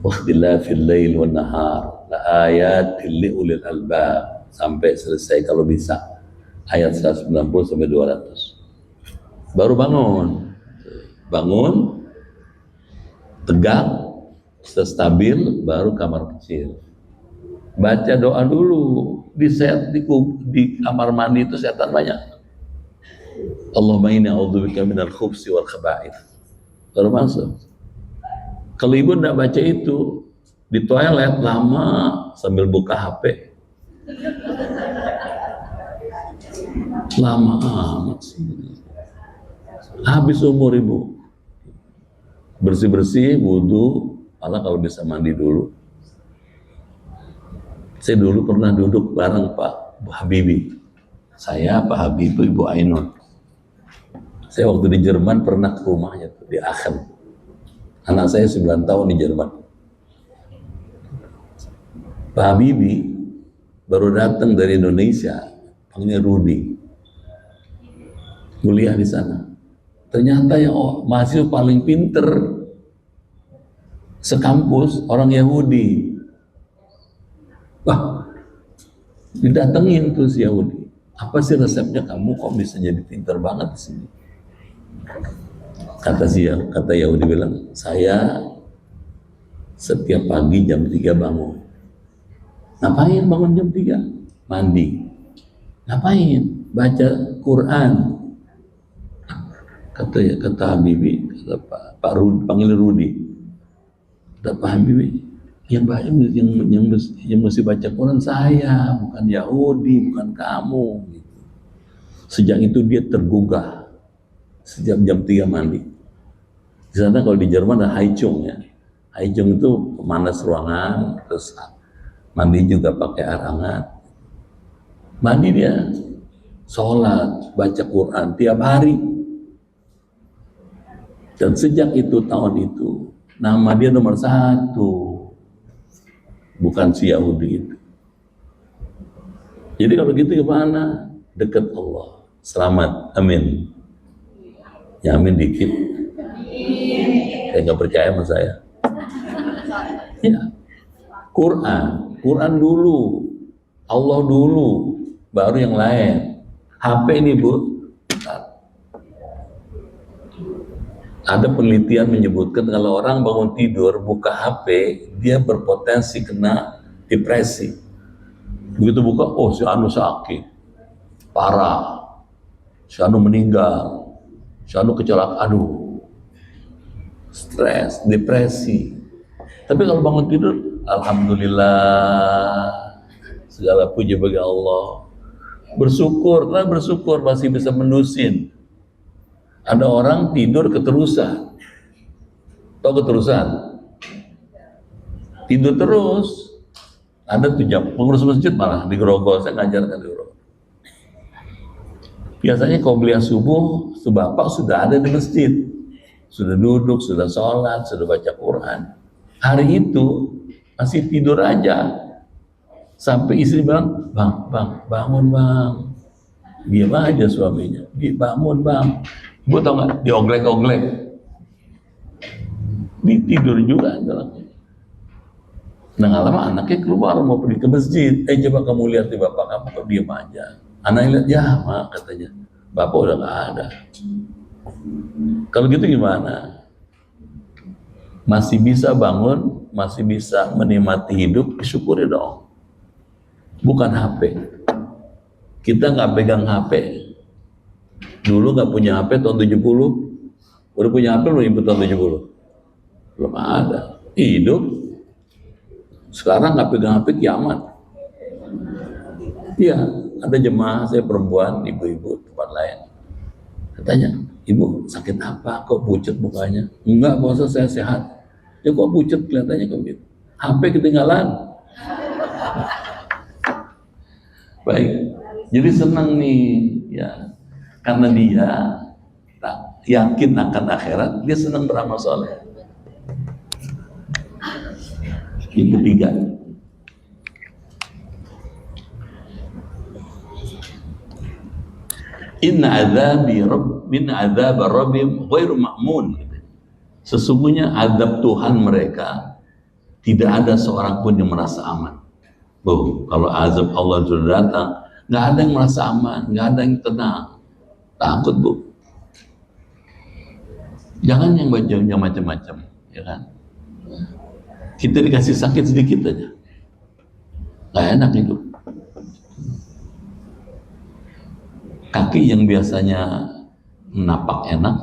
wa ikhtilafil lail wan nahar la ayatil liulil albab, sampai selesai kalau bisa ayat 190 sampai 200. Baru bangun tegak, sudah stabil, baru kamar kecil. Baca doa dulu. Di kamar mandi itu setan banyak. Allahumma inni a'udzubika minal khubsi wal khaba'ith. Baru masuk. Kalau ibu tidak baca itu, di toilet lama sambil buka HP. Lama amat sih. Habis umur ibu. Bersih-bersih, wudu, malah kalau bisa mandi dulu. Saya dulu pernah duduk bareng Pak Habibie. Saya, Pak Habibie, Ibu Ainun. Saya waktu di Jerman pernah ke rumahnya tuh, di Aachen. Anak saya 9 tahun di Jerman. Pak Habibie baru datang dari Indonesia, panggilnya Rudi. Kuliah di sana. Ternyata yang mahasiswa paling pinter sekampus orang Yahudi. Wah, didatengin tuh si Yahudi. Apa sih resepnya kamu kok bisa jadi pinter banget di sini? Kata Yahudi bilang, saya setiap pagi jam 3 bangun. Ngapain bangun jam 3? Mandi. Ngapain? Baca Quran. Kata Habibie, kata Pak Rudi, panggil Rudi. Kata Pak Habibie, yang mesti baca Quran saya, bukan Yahudi, bukan kamu. Gitu. Sejak itu dia tergugah. Sejak jam 3 mandi. Di sana kalau di Jerman ada Heizung ya. Heizung itu pemanas ruangan, terus mandi juga pakai air hangat. Mandi dia, sholat, baca Quran tiap hari. Dan sejak itu, tahun itu, nama dia nomor 1. Bukan si Yahudi itu. Jadi kalau gitu gimana? Dekat Allah. Selamat. Amin. Ya amin dikit. Saya nggak percaya sama saya. Ya. Quran dulu. Allah dulu. Baru yang lain. HP ini Bu. Ada penelitian menyebutkan kalau orang bangun tidur buka HP, dia berpotensi kena depresi. Begitu buka, oh si Anu sakit, parah, si Anu meninggal, si Anu kecelakaan, aduh, stres, depresi. Tapi kalau bangun tidur, alhamdulillah, segala puji bagi Allah. Bersyukur, karena bersyukur masih bisa mendusin. Ada orang tidur keterusan. Tahu keterusan? tidur terus. Ada tuh jam pengurus masjid malah di Grogol, saya ngajarkan di Grogol. Biasanya qobliyah subuh, bapak sudah ada di masjid, sudah duduk, sudah sholat, sudah baca Quran. Hari itu masih tidur aja, sampai istri bilang, bang, bangun bang. Diam aja suaminya, bangun bang. Ibu tau nggak? Dioglek-oglek, tidur juga. Nah, lama anaknya keluar mau pergi ke masjid. Coba kamu lihat di bapak kamu, kok diam aja. Anaknya lihat, ya mak, katanya, bapak udah nggak ada. Kalau gitu gimana? Masih bisa bangun, masih bisa menikmati hidup, syukuri dong. Bukan HP. Kita nggak pegang HP. Dulu nggak punya HP tahun 70. Udah punya HP belum ibu tahun 70? Belum ada. Hidup. Sekarang nggak pegang HP kiamat. Iya, ada jemaah saya perempuan, ibu-ibu tempat lain. Katanya, ibu sakit apa? Kok pucat mukanya? Enggak, puasa saya sehat. Ya kok pucat kelihatannya kayak gitu? HP ketinggalan. Baik, jadi senang nih, ya, karena dia tak yakin akan akhirat, dia senang beramal soleh. Yang ketiga, inna azab rabbihim ghairu ma'mun. Sesungguhnya azab Tuhan mereka tidak ada seorang pun yang merasa aman. Bu, kalau azab Allah sudah datang, nggak ada yang merasa aman, nggak ada yang tenang, takut bu. Jangan yang baca macam-macam, ya kan? Kita dikasih sakit sedikit aja, nggak enak hidup. Kaki yang biasanya napak enak,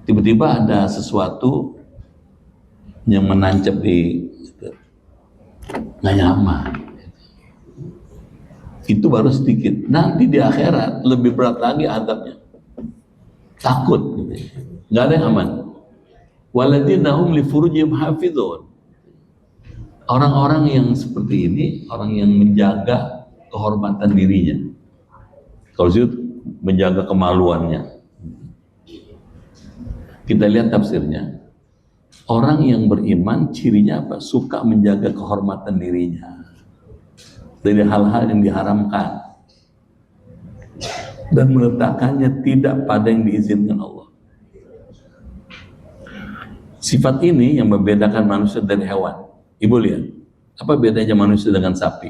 tiba-tiba ada sesuatu yang menancap di nggak nyaman. Itu baru sedikit. Nanti di akhirat lebih berat lagi adabnya. Takut, nggak ada yang aman. Waladina hum li furujihim hafizun. Orang-orang yang seperti ini, orang yang menjaga kehormatan dirinya. Kalau itu menjaga kemaluannya. Kita lihat tafsirnya. Orang yang beriman cirinya apa? Suka menjaga kehormatan dirinya dari hal-hal yang diharamkan dan meletakkannya tidak pada yang diizinkan Allah. Sifat ini yang membedakan manusia dari hewan. Ibu lihat, apa bedanya manusia dengan sapi?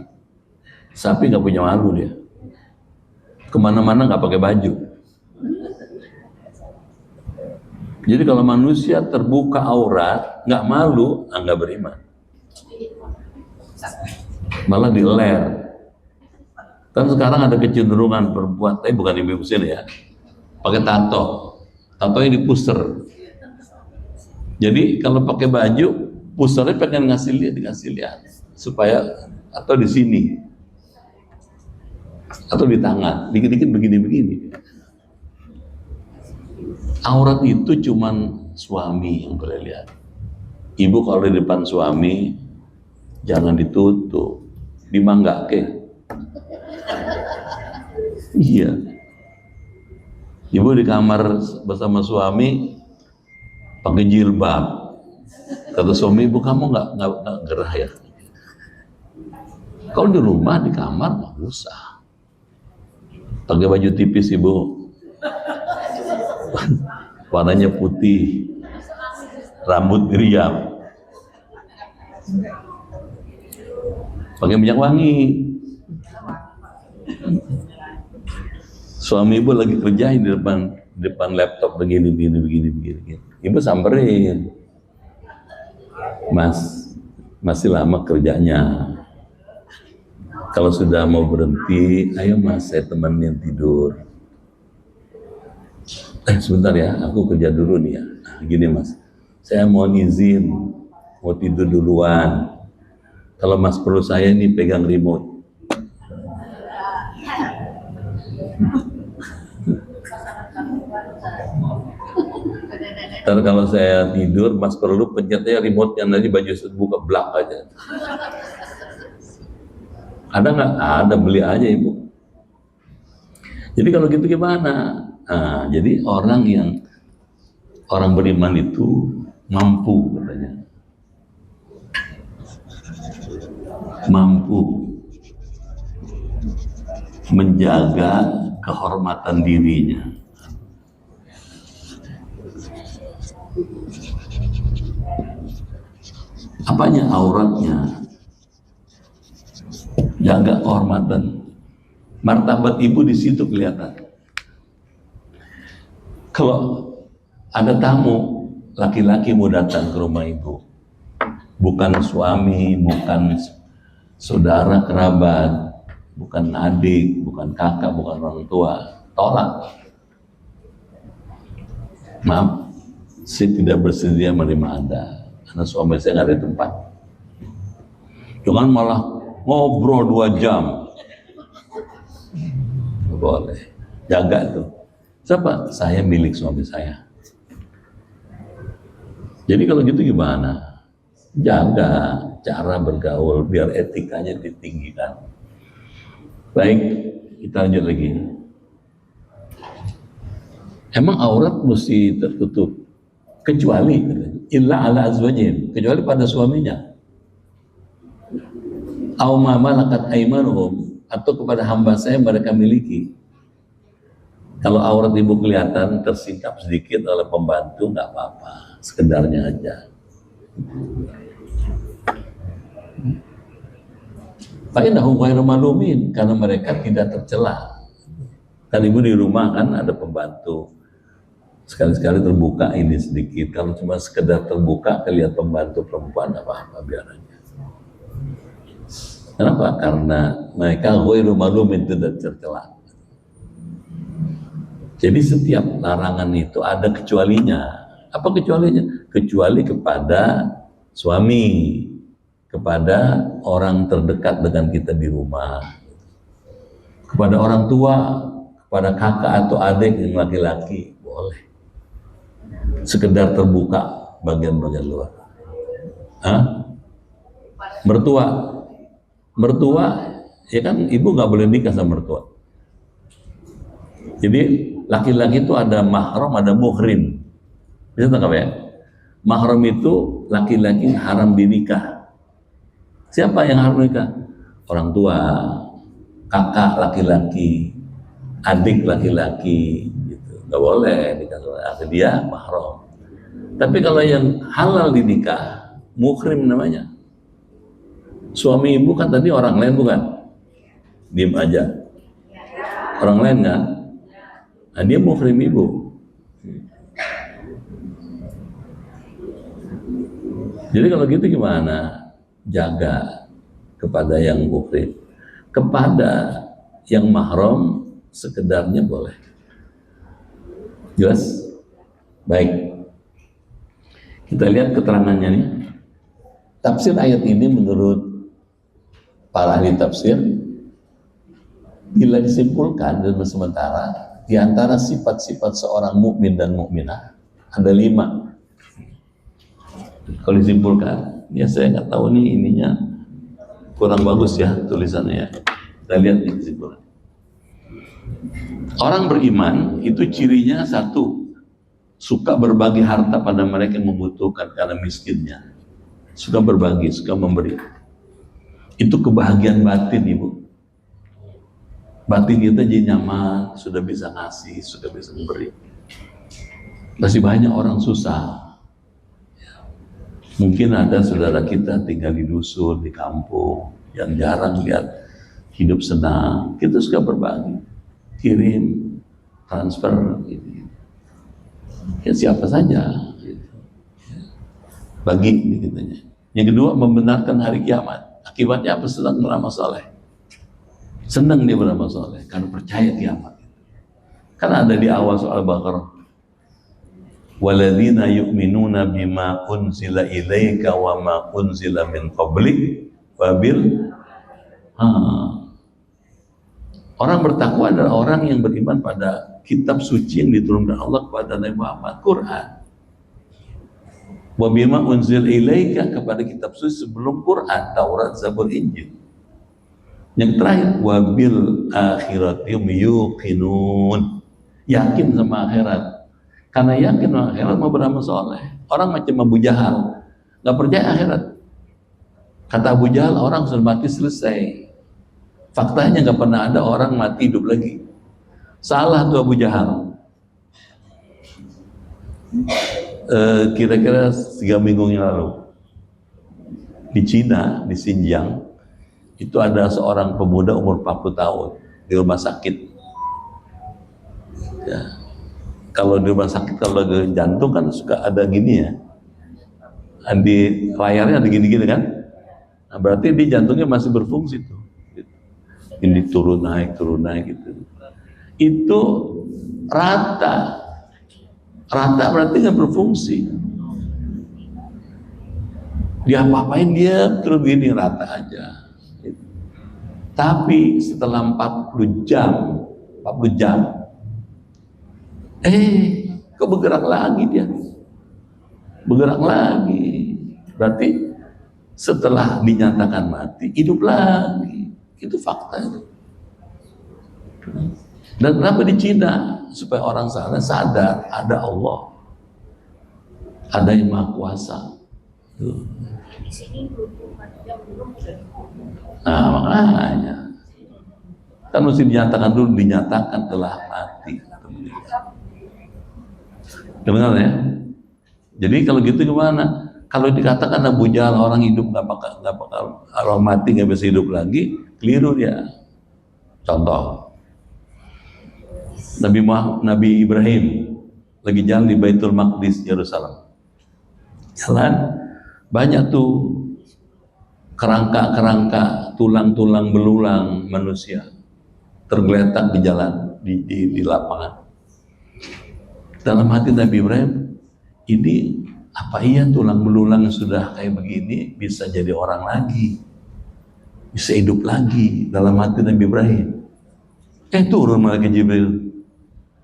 Sapi nggak punya malu dia. Kemana-mana nggak pakai baju. Jadi kalau manusia terbuka aurat, nggak malu, nggak beriman. Malah diler. Kan sekarang ada kecenderungan perempuan, tapi bukan ibu sini ya, pakai tato. Tatonya di puser. Jadi kalau pakai baju, pusernya pengen dikasih lihat, supaya atau di sini, atau di tangan, dikit-dikit begini-begini. Aurat itu cuman suami yang boleh lihat. Ibu kalau di depan suami jangan ditutup, dimanggake. Iya. Ibu di kamar bersama suami pakai jilbab. Kata suami, ibu kamu nggak gerah ya? Kalau di rumah di kamar nggak usah. Pakai baju tipis ibu. Warnanya putih, rambut diriam, pakai minyak wangi. Suami ibu lagi kerjain di depan laptop begini. Ibu samperin, Mas, masih lama kerjanya. Kalau sudah mau berhenti, ayo Mas, saya temenin tidur. Sebentar ya, aku kerja dulu nih ya. Gini Mas, saya mohon izin, mau tidur duluan. Kalau Mas perlu saya ini pegang remote. Ntar kalau saya tidur, Mas perlu pencetnya remote-nya nanti baju buka blak aja. Ada nggak? Ada, beli aja ibu. Jadi kalau gitu gimana? Nah, jadi orang beriman itu mampu katanya, mampu menjaga kehormatan dirinya. Apanya? Auratnya. Jaga kehormatan. Martabat ibu di situ kelihatan. Kalau ada tamu laki-laki mau datang ke rumah ibu, bukan suami, bukan saudara kerabat, bukan adik, bukan kakak, bukan orang tua, tolak. Maaf, saya tidak bersedia menerima Anda. Karena suami saya nggak ada tempat. Jangan malah ngobrol 2 jam. Nggak boleh. Jaga tuh. Siapa? Saya milik suami saya. Jadi kalau gitu gimana? Jaga cara bergaul biar etikanya ditinggikan. Baik, kita lanjut lagi. Emang aurat mesti tertutup? Kecuali illa ala azwajihim, kecuali pada suaminya. Aw ma malakat aymanuhum, atau kepada hamba saya mereka miliki. Kalau aurat ibu kelihatan tersingkap sedikit oleh pembantu, nggak apa-apa, sekedarnya aja. Fa'innahu ghairu malumin, karena mereka tidak tercela. Kan ibu di rumah kan ada pembantu, sekali-sekali terbuka ini sedikit. Kalau cuma sekedar terbuka kelihatan pembantu perempuan, apa-apa, biar aja. Kenapa? Karena mereka ghairu malumin, tidak tercela. Jadi setiap larangan itu ada kecualinya. Apa kecualinya? Kecuali kepada suami, kepada orang terdekat dengan kita di rumah, kepada orang tua, kepada kakak atau adik yang laki-laki, boleh. Sekedar terbuka bagian-bagian luar. Hah? Mertua, ya kan ibu nggak boleh nikah sama mertua. Jadi laki-laki itu ada mahram, ada muhrim. Bisa tangkap ya? Mahram itu laki-laki haram dinikah. Siapa yang haram nikah? Orang tua, kakak laki-laki, adik laki-laki, gitu. Nggak boleh nikah sama dia mahram. Tapi kalau yang halal dinikah, muhrim namanya. Suami ibu kan tadi orang lain bukan? Diem aja. Orang lain kan? Nah, dia muhrim ibu. Jadi kalau gitu gimana? Jaga kepada yang muhrim. Kepada yang mahram sekedarnya boleh. Jelas? Baik. Kita lihat keterangannya nih. Tafsir ayat ini menurut para ahli tafsir, bila disimpulkan dan sementara di antara sifat-sifat seorang mukmin dan mukminah ada 5. Kalau disimpulkan, ya saya nggak tahu nih ininya kurang bagus ya tulisannya ya. Kita lihat nih kesimpulan. Orang beriman itu cirinya 1, suka berbagi harta pada mereka yang membutuhkan karena miskinnya. Suka berbagi, suka memberi. Itu kebahagiaan batin, ibu. Batin kita jadi nyaman, sudah bisa ngasih, sudah bisa memberi. Masih banyak orang susah. Mungkin ada saudara kita tinggal di dusun, di kampung, yang jarang lihat hidup senang. Kita suka berbagi, kirim, transfer, gitu. Ya siapa saja. Gitu. Bagi kitanya. Yang kedua, membenarkan hari kiamat. Akibatnya apa? Senang beramal soleh. Senang dia beramal soleh karena percaya kiamat. Karena ada di awal soal Baqarah. Walladzina yu'minuna bima unzila ilaika wa ma unzila min qablik wabil. Orang bertakwa adalah orang yang beriman pada kitab suci yang diturunkan Allah kepada Nabi Muhammad, Quran. Wa bima unzil ilaika, kepada kitab suci sebelum Quran, Taurat, Zabur, Injil. Yang terakhir, wabil akhirati yuqinun, yakin sama akhirat. Karena yakin sama akhirat mau beramal soleh. Orang macam Abu Jahal, nggak percaya akhirat. Kata Abu Jahal, orang sudah mati selesai. Faktanya nggak pernah ada orang mati hidup lagi. Salah tuh Abu Jahal. Kira-kira 3 minggu yang lalu di Cina, di Xinjiang, itu ada seorang pemuda umur 40 tahun di rumah sakit. Ya. Kalau di rumah sakit, kalau di jantung kan suka ada gini ya, di layarnya ada gini-gini kan. Nah, berarti di jantungnya masih berfungsi tuh. Ini turun naik gitu. Itu rata berarti nggak berfungsi. Dia apa-apain dia terus gini rata aja. Tapi setelah 40 jam, kok bergerak lagi dia? Bergerak lagi. Berarti setelah dinyatakan mati, hidup lagi. Itu fakta itu. Dan kenapa di Cina? Supaya orang sana sadar ada Allah, ada yang Maha Kuasa. Di sini 24 jam belum sudah. Nah makanya kan mesti dinyatakan dulu, dinyatakan telah mati. Dengar ya? Jadi kalau gitu gimana? Kalau dikatakan Abu Jahal orang hidup nggak bakal orang mati nggak bisa hidup lagi, keliru dia. Contoh, Nabi Ibrahim lagi jalan di Baitul Maqdis, Yerusalem. Jalan, banyak tuh kerangka-kerangka, tulang-tulang belulang manusia tergeletak di jalan, di lapangan. Dalam hati Nabi Ibrahim, ini apa iya tulang belulang sudah kayak begini bisa jadi orang lagi, bisa hidup lagi? Dalam hati Nabi Ibrahim. Turun malaikat Jibril.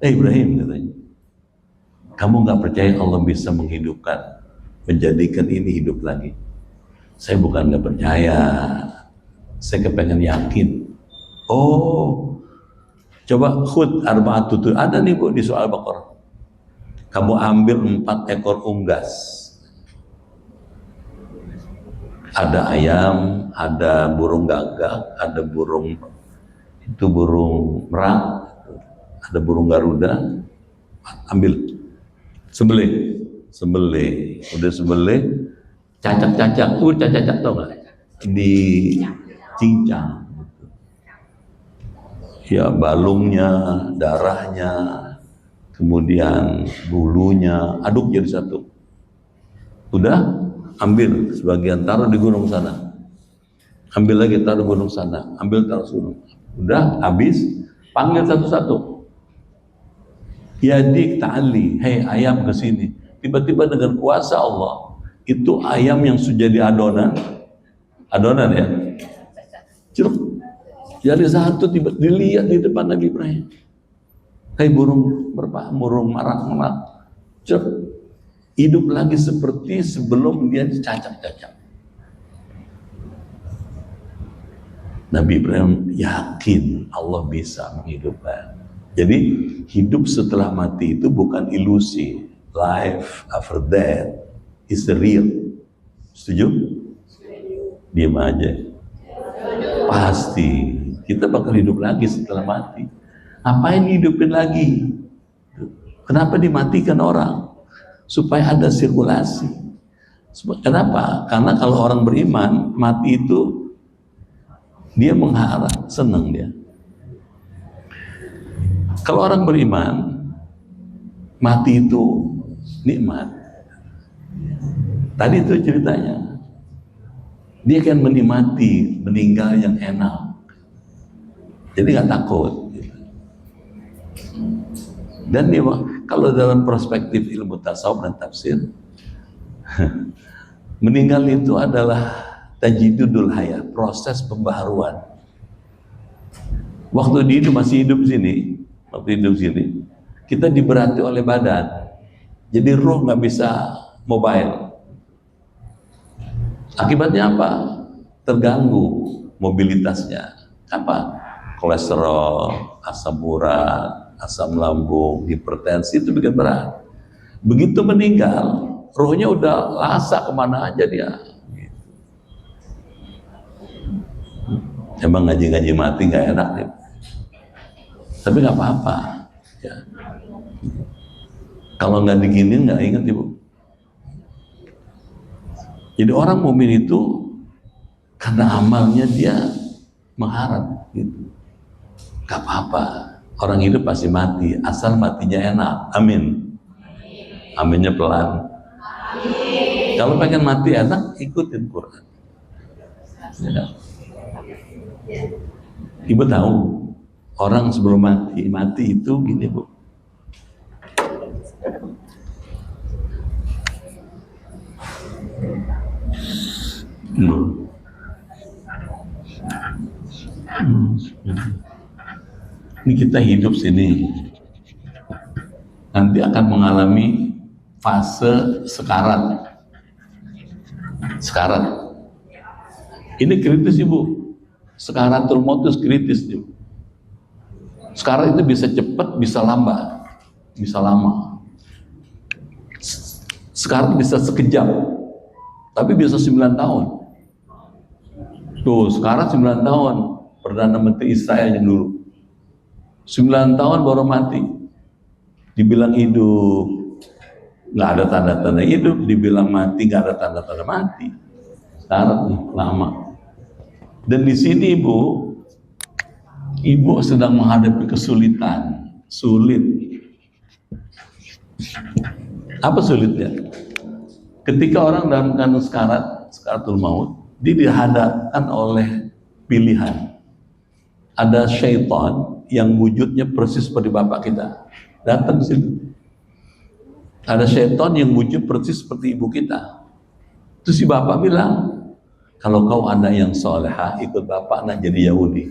Ibrahim, katanya, kamu nggak percaya Allah bisa menghidupkan, menjadikan ini hidup lagi? Saya bukan nggak percaya, saya kepengen yakin. Oh, coba Hud arba'atut, ada nih Bu di soal Baqarah. Kamu ambil 4 ekor unggas. Ada ayam, ada burung gagak, ada burung merak, ada burung garuda. Ambil, sembelih, udah sembelih, cacak, cacak tau nggak? Di cincang, ya balungnya, darahnya, kemudian bulunya, aduk jadi satu. Udah, ambil sebagian, taruh di gunung sana. Ambil lagi, taruh gunung sana. Ambil, taruh gunung. Udah, habis, panggil satu-satu. Ya dik ta'ali, hei ayam ke sini. Tiba-tiba dengan kuasa Allah, itu ayam yang sudah jadi adonan ya, ceruk, jadi satu, tiba dilihat di depan Nabi Ibrahim. Hei burung merak, ceruk, hidup lagi seperti sebelum dia dicacak-cacak. Nabi Ibrahim yakin Allah bisa menghidupkan. Jadi hidup setelah mati itu bukan ilusi. Life after death is the real. Setuju? Diam aja. Pasti kita bakal hidup lagi setelah mati. Ngapain hidupin lagi? Kenapa dimatikan orang? Supaya ada sirkulasi. Kenapa? Karena kalau orang beriman mati itu dia mengharap, senang dia. Kalau orang beriman, mati itu nikmat. Tadi itu ceritanya. Dia akan menikmati meninggal yang enak. Jadi nggak takut. Dan dia, kalau dalam perspektif ilmu tasawuf dan tafsir, meninggal itu adalah tajdidul hayah, proses pembaharuan. Waktu dia masih hidup sini, kita diberati oleh badan, jadi ruh nggak bisa mobile, Akibatnya apa? Terganggu mobilitasnya. Apa? Kolesterol, asam urat, asam lambung, hipertensi, itu bikin berat. Begitu meninggal, rohnya udah lasa kemana aja dia. Emang ngaji-ngaji mati nggak enak nih. Tapi nggak apa-apa. Ya. Kalau nggak diginin nggak ingat ibu. Jadi orang mukmin itu karena amalnya dia mengharap gitu. Gak apa-apa. Orang hidup pasti mati, asal matinya enak. Amin. Aminnya pelan. Kalau pengen mati enak, ikutin Quran. Ya. Ibu tahu orang sebelum mati itu gini bu. Ini kita hidup sini, nanti akan mengalami fase sekarat. Sekarat. Ini kritis ibu. Sekaratul maut itu kritis ibu. Sekarat itu bisa cepat, bisa lambat, bisa lama. Sekarat bisa sekejap, tapi bisa 9 tahun. Tuh, sekarang 9 tahun. Perdana Menteri Israel yang dulu. 9 tahun baru mati. Dibilang hidup, nggak ada tanda-tanda hidup. Dibilang mati, nggak ada tanda-tanda mati. Sekarat nih, lama. Dan di sini ibu sedang menghadapi kesulitan. Sulit. Apa sulitnya? Ketika orang dalam keadaan sekaratul maut, dia dihadapkan oleh pilihan. Ada syaitan yang wujudnya persis seperti bapak kita. Datang ke sini. Ada syaitan yang wujud persis seperti ibu kita. Terus si bapak bilang, kalau kau anak yang soleha, ikut bapak nak jadi Yahudi.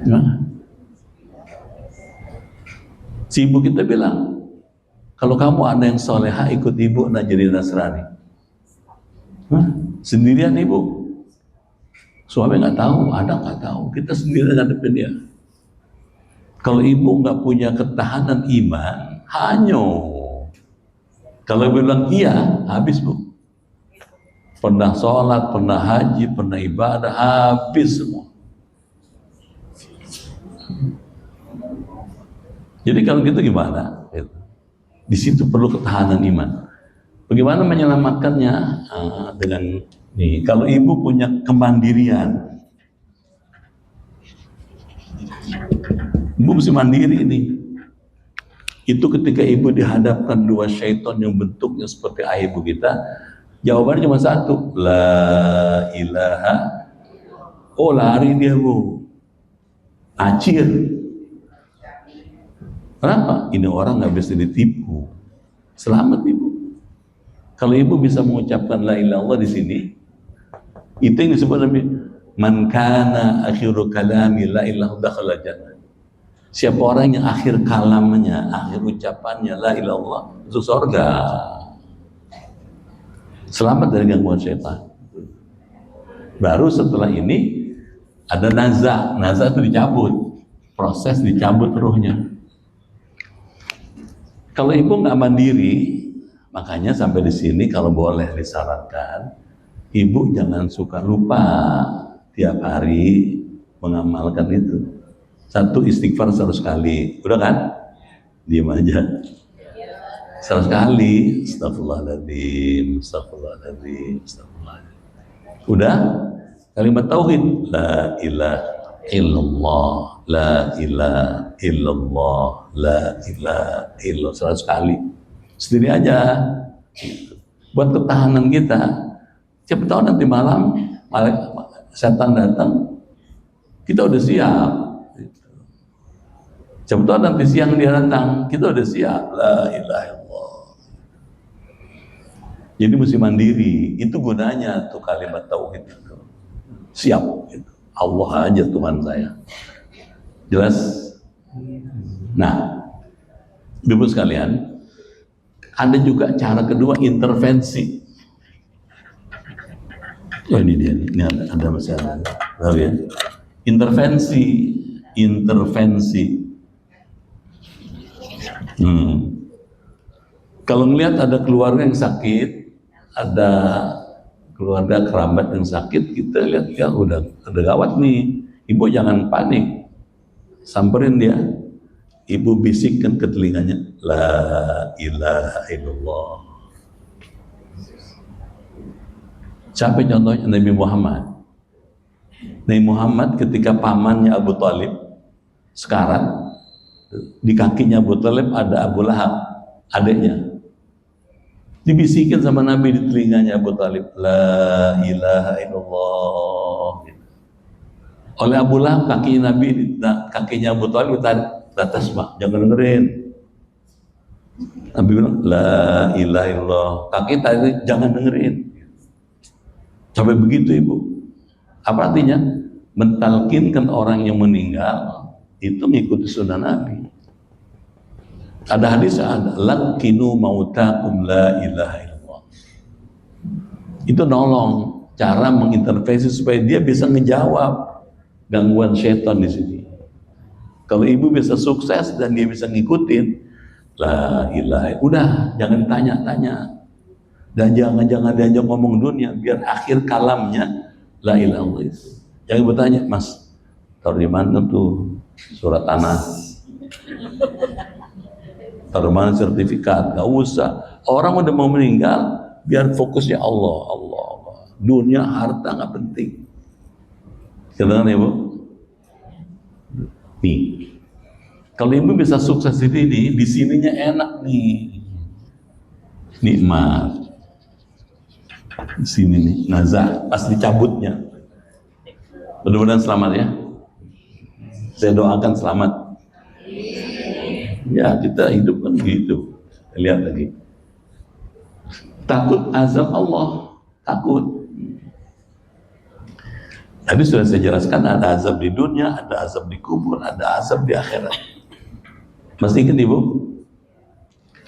Gimana? Si ibu kita bilang, kalau kamu anak yang soleha, ikut ibu nak jadi Nasrani. Hah? Sendirian ibu. Suami nggak tahu, anak nggak tahu. Kita sendiri ngadepin dia. Kalau ibu nggak punya ketahanan iman, hanyo. Kalau bilang iya, habis bu. Pernah sholat, pernah haji, pernah ibadah, habis semua. Jadi kalau gitu gimana? Di situ perlu ketahanan iman. Bagaimana menyelamatkannya? Dengan nih, kalau ibu punya kemandirian, ibu mesti mandiri ini. Itu ketika ibu dihadapkan dua syaitan yang bentuknya seperti ayah ibu kita, jawabannya cuma satu, la ilaha. Oh, lari dia bu, acir. Kenapa? Ini orang nggak bisa ditipu. Selamat ibu. Kalau ibu bisa mengucapkan la ilaha illallah di sini, itu yang disebut Nabi, man kana akhiru kalami la ilaha dakhala jannah. Siapa orang yang akhir kalamnya, akhir ucapannya la ilaha illallah, masuk surga. Selamat dari gangguan setan. Baru setelah ini ada nazak. Nazak itu dicabut, proses dicabut ruhnya. Kalau ibu nggak mandiri, makanya sampai di sini kalau boleh disarankan, ibu jangan suka lupa tiap hari mengamalkan itu. Satu, istighfar 100 kali, udah kan? Diam aja. 100 kali, astagfirullahaladzim, astagfirullahaladzim, astagfirullahaladzim. Udah? Kalimat tauhid, la ilaha illallah, la ilaha illallah, la ilaha illallah, 100 kali. Sendiri aja. Buat ketahanan kita. Siapa tahu nanti malam setan datang, kita udah siap. Siapa tahu nanti siang dia datang, kita udah siap. La ilaha illallah. Jadi mesti mandiri. Itu gunanya tuh kalimat tauhid itu. Siap. Allah aja Tuhan saya. Jelas? Nah, Ibu sekalian, ada juga cara kedua, intervensi. Oh ini dia, ini ada masalah. Tahu ya? Intervensi. Kalau ngelihat ada keluarga yang sakit, ada keluarga kerabat yang sakit, kita lihat ya udah gawat nih. Ibu jangan panik, samperin dia. Ibu bisikkan ke telinganya, la ilaha illallah. Siapa contohnya? Nabi Muhammad. Nabi Muhammad ketika pamannya Abu Talib sekarat, di kakinya Abu Talib ada Abu Lahab, adiknya. Dibisikin sama Nabi di telinganya Abu Talib, la ilaha illallah. Oleh Abu Lahab, kakinya Abu Talib ditarik, atas mah, jangan dengerin. Nabi bilang, la ilaha illallah. Kaki tadi jangan dengerin. Sampai begitu ibu. Apa artinya? Mentalkinkan orang yang meninggal itu mengikuti sunnah Nabi. Ada hadis, ada lakinu mautakum la ilaha illallah. Itu nolong, cara mengintervensi supaya dia bisa ngejawab gangguan setan di sini. Kalau ibu bisa sukses dan dia bisa ngikutin, la ilaha, udah jangan tanya-tanya dan jangan diajak ngomong dunia, biar akhir kalamnya la ilaha illallah. Jangan bertanya, mas taruh di mana tuh surat tanah, taruh mana sertifikat, gak usah. Orang udah mau meninggal, biar fokusnya Allah. Dunia harta nggak penting. Kedengaran ya bu? Nih, kalau ibu bisa sukses di sininya enak nih, nikmat. Di sini nih, nazar pas dicabutnya. Mudah-mudahan selamat ya. Saya doakan selamat. Ya kita hidup kan gitu. Lihat lagi. Takut azab Allah, takut. Tadi sudah saya jelaskan, ada azab di dunia, ada azab di kubur, ada azab di akhirat. Masih ingat ibu?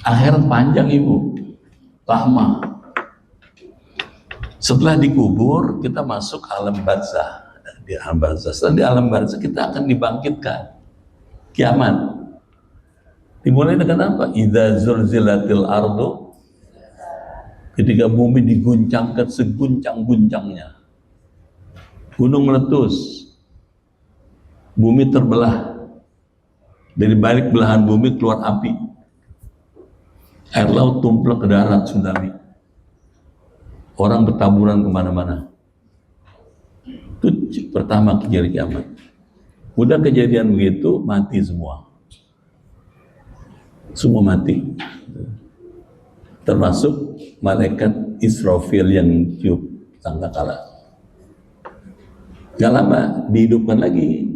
Akhirat panjang ibu, lama. Setelah dikubur, kita masuk alam barzah. Di alam barzah, setelah di alam barzah kita akan dibangkitkan, kiamat. Dimulai dengan apa? Idza zulzilatil ardu, ketika bumi diguncangkan seguncang-guncangnya. Gunung meletus, bumi terbelah, dari balik belahan bumi keluar api, air laut tumplek ke darat, tsunami, orang bertaburan kemana-mana. Itu pertama kejadian kiamat. Udah kejadian begitu, mati semua mati, termasuk malaikat Israfil yang tiup sangkakala. Gak lama dihidupkan lagi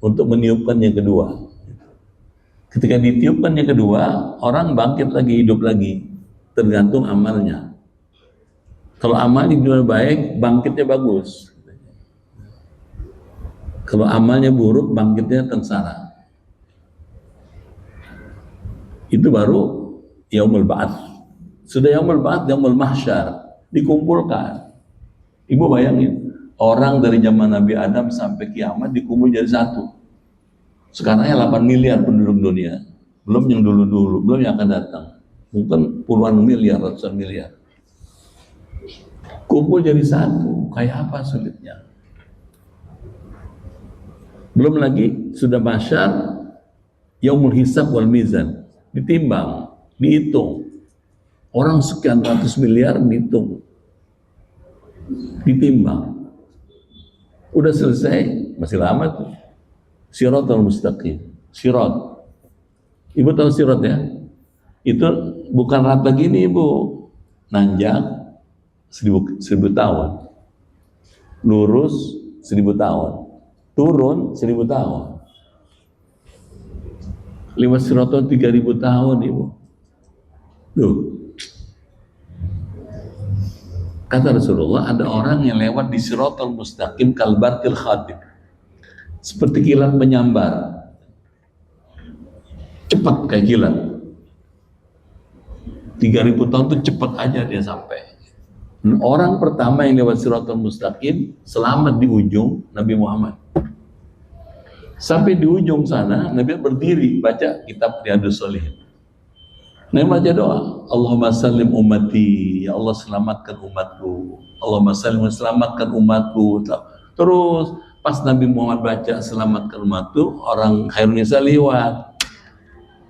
untuk meniupkan yang kedua. Ketika ditiupkan yang kedua, orang bangkit lagi, hidup lagi, tergantung amalnya. Kalau amalnya dunia baik, bangkitnya bagus. Kalau amalnya buruk, bangkitnya sengsara. Itu baru yaumul ba'ats. Sudah yaumul ba'ats, yaumul mahsyar, dikumpulkan. Ibu bayangin, orang dari zaman Nabi Adam sampai kiamat dikumpul jadi satu. Sekarang 8 miliar penduduk dunia, belum yang dulu-dulu, belum yang akan datang. Mungkin puluhan miliar, ratusan miliar. Kumpul jadi satu, kayak apa sulitnya? Belum lagi sudah mahsyar, yaumul hisab wal mizan, ditimbang, dihitung. Orang sekian ratus miliar dihitung, ditimbang. Udah selesai, masih lama tuh. Siratal mustaqim, sirat. Ibu tahu sirat ya? Itu bukan rata gini ibu, nanjak 1000 tahun, lurus 1000 tahun, turun 1000 tahun. Lewat siratal 3000 tahun ibu. Duh. Kata Rasulullah, ada orang yang lewat di siratal mustaqim kalbartil khatib, seperti kilat menyambar, cepat kayak kilat. 3000 tahun itu cepat aja dia sampai. Orang pertama yang lewat Siratal Mustaqim selamat di ujung Nabi Muhammad. Sampai di ujung sana Nabi berdiri baca kitab Riyadhus Shalihin. Nabi baca doa, Allahumma sallim ummati, ya Allah selamatkan umatku. Allahumma sallim, selamatkan umatku. Terus pas Nabi Muhammad baca selamatkan umatku, orang Khairun Nisa lewat.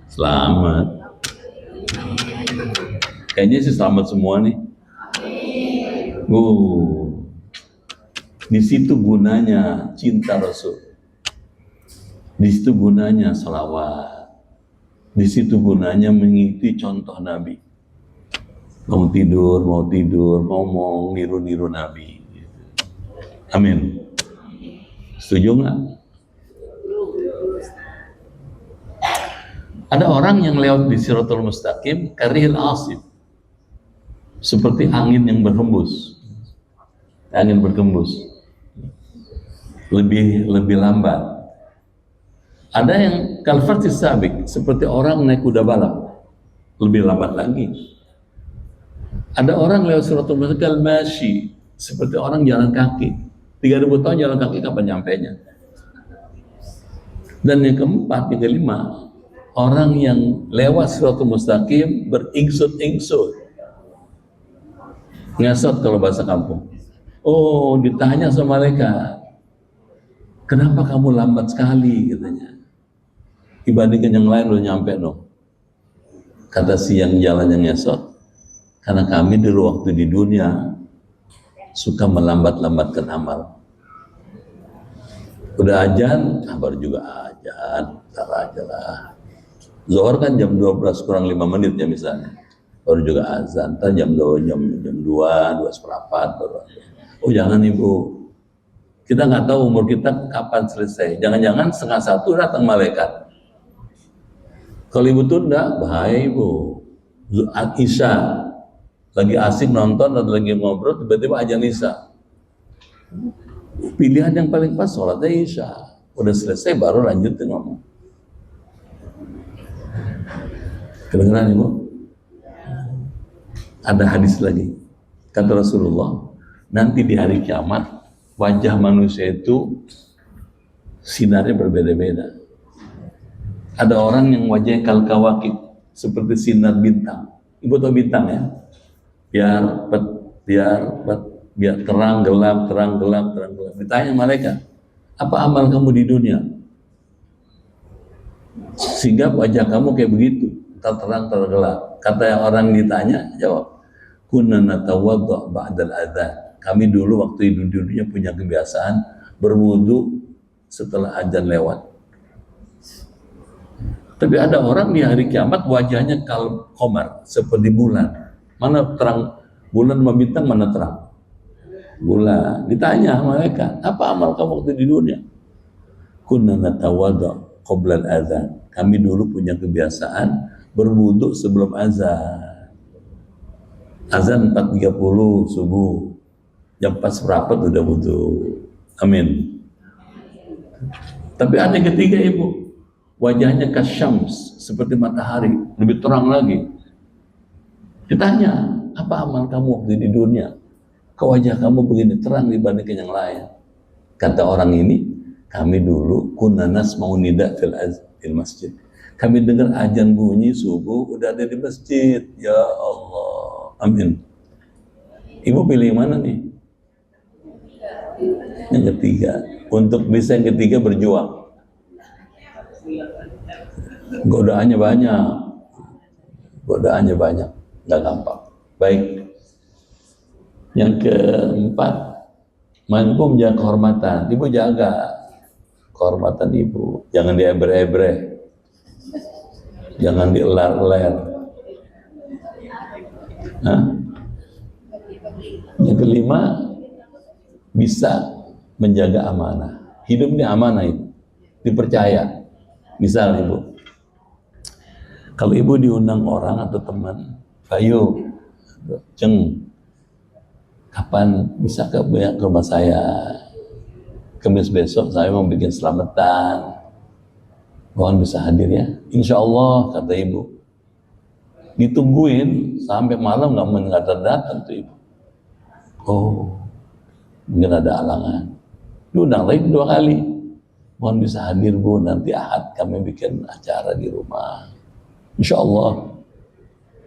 Selamat. Kayaknya sih selamat semua nih. Di situ gunanya cinta Rasul. Di situ gunanya salawat. Di situ gunanya mengikuti contoh Nabi. Mau tidur, mau niru-niru Nabi. Amin. Setuju nggak? Ada orang yang lewat di Siratul Mustaqim karihil asif, seperti angin yang berhembus. Angin berhembus lebih lambat. Ada yang kalfartis sabik, seperti orang naik kuda balap, lebih lambat lagi. Ada orang lewat Siratul Mustaqim kalmashi, seperti orang jalan kaki. 3000 tahun jalan kaki kapan nyampenya? Dan yang keempat, yang kelima, orang yang lewat Siratul Mustaqim beringsut-ingsut, ngesot kalau bahasa kampung. Oh, ditanya sama mereka, kenapa kamu lambat sekali, katanya. Dibandingkan yang lain udah nyampe dong. Kata si yang jalan yang ngesot, karena kami dulu waktu di dunia suka melambat-lambatkan amal. Udah ajan, baru juga ajan, ntar aja lah. Zuhur kan jam 12 kurang 5 menit ya misalnya, baru juga azan, ntar jam 2, jam 2 seperempat baru azan. Oh jangan ibu, kita nggak tahu umur kita kapan selesai. Jangan-jangan 12:30 datang malaikat. Kalau ibu tunda, bahaya ibu. Isya, lagi asik nonton atau lagi ngobrol, tiba-tiba azan Isya. Pilihan yang paling pas sholatnya Isya. Udah selesai baru lanjutin ngomong. Kedengeran ibu? Ada hadis lagi. Kata Rasulullah, nanti di hari kiamat, wajah manusia itu sinarnya berbeda-beda. Ada orang yang wajahnya kal kawakib, seperti sinar bintang. Ibu tahu bintang ya? Biar terang gelap. Ditanya mereka, apa amal kamu di dunia? Sehingga wajah kamu kayak begitu, terang gelap. Kata yang orang ditanya, jawab, kunna natawaddu ba'dal adzan. Kami dulu waktu di dunia punya kebiasaan berwudu setelah azan lewat. Tapi ada orang di hari kiamat wajahnya kal qamar, seperti bulan. Mana terang bulan sama bintang, mana terang? Bulan. Ditanya mereka, apa amal kamu waktu di dunia? Kunna natawaddu qabla al-adzan. Kami dulu punya kebiasaan berwudu sebelum azan. Azan 4.30 subuh. Jam 4 seperempat udah wudu. Amin. Tapi ada yang ketiga ibu, wajahnya kasyams, seperti matahari, lebih terang lagi. Ditanya, apa amal kamu waktu di dunia? Kok wajah kamu begini terang dibandingkan yang lain? Kata orang ini, kami dulu kunna nasma'u nida fil masjid. Kami dengar azan bunyi subuh, udah ada di masjid. Ya Allah, amin. Ibu pilih yang mana nih? Yang ketiga. Untuk bisa yang ketiga berjuang. Godaannya banyak, nggak gampang. Baik. Yang keempat, mampu menjaga kehormatan. Ibu jaga kehormatan ibu, jangan diebre-ebre, jangan dielar-elar. Yang kelima, bisa menjaga amanah. Hidup ini amanah itu, dipercaya. Misal ibu, kalau ibu diundang orang atau teman, ayo, Ceng, kapan bisa ke rumah saya? Kamis besok saya mau bikin selamatan. Mohon bisa hadir ya. Insya Allah, kata ibu. Ditungguin sampai malam nggak datang tuh ibu. Oh, mungkin ada halangan. Diundang lagi 2 kali. Mohon bisa hadir Bu, nanti Ahad kami bikin acara di rumah. Insya Allah.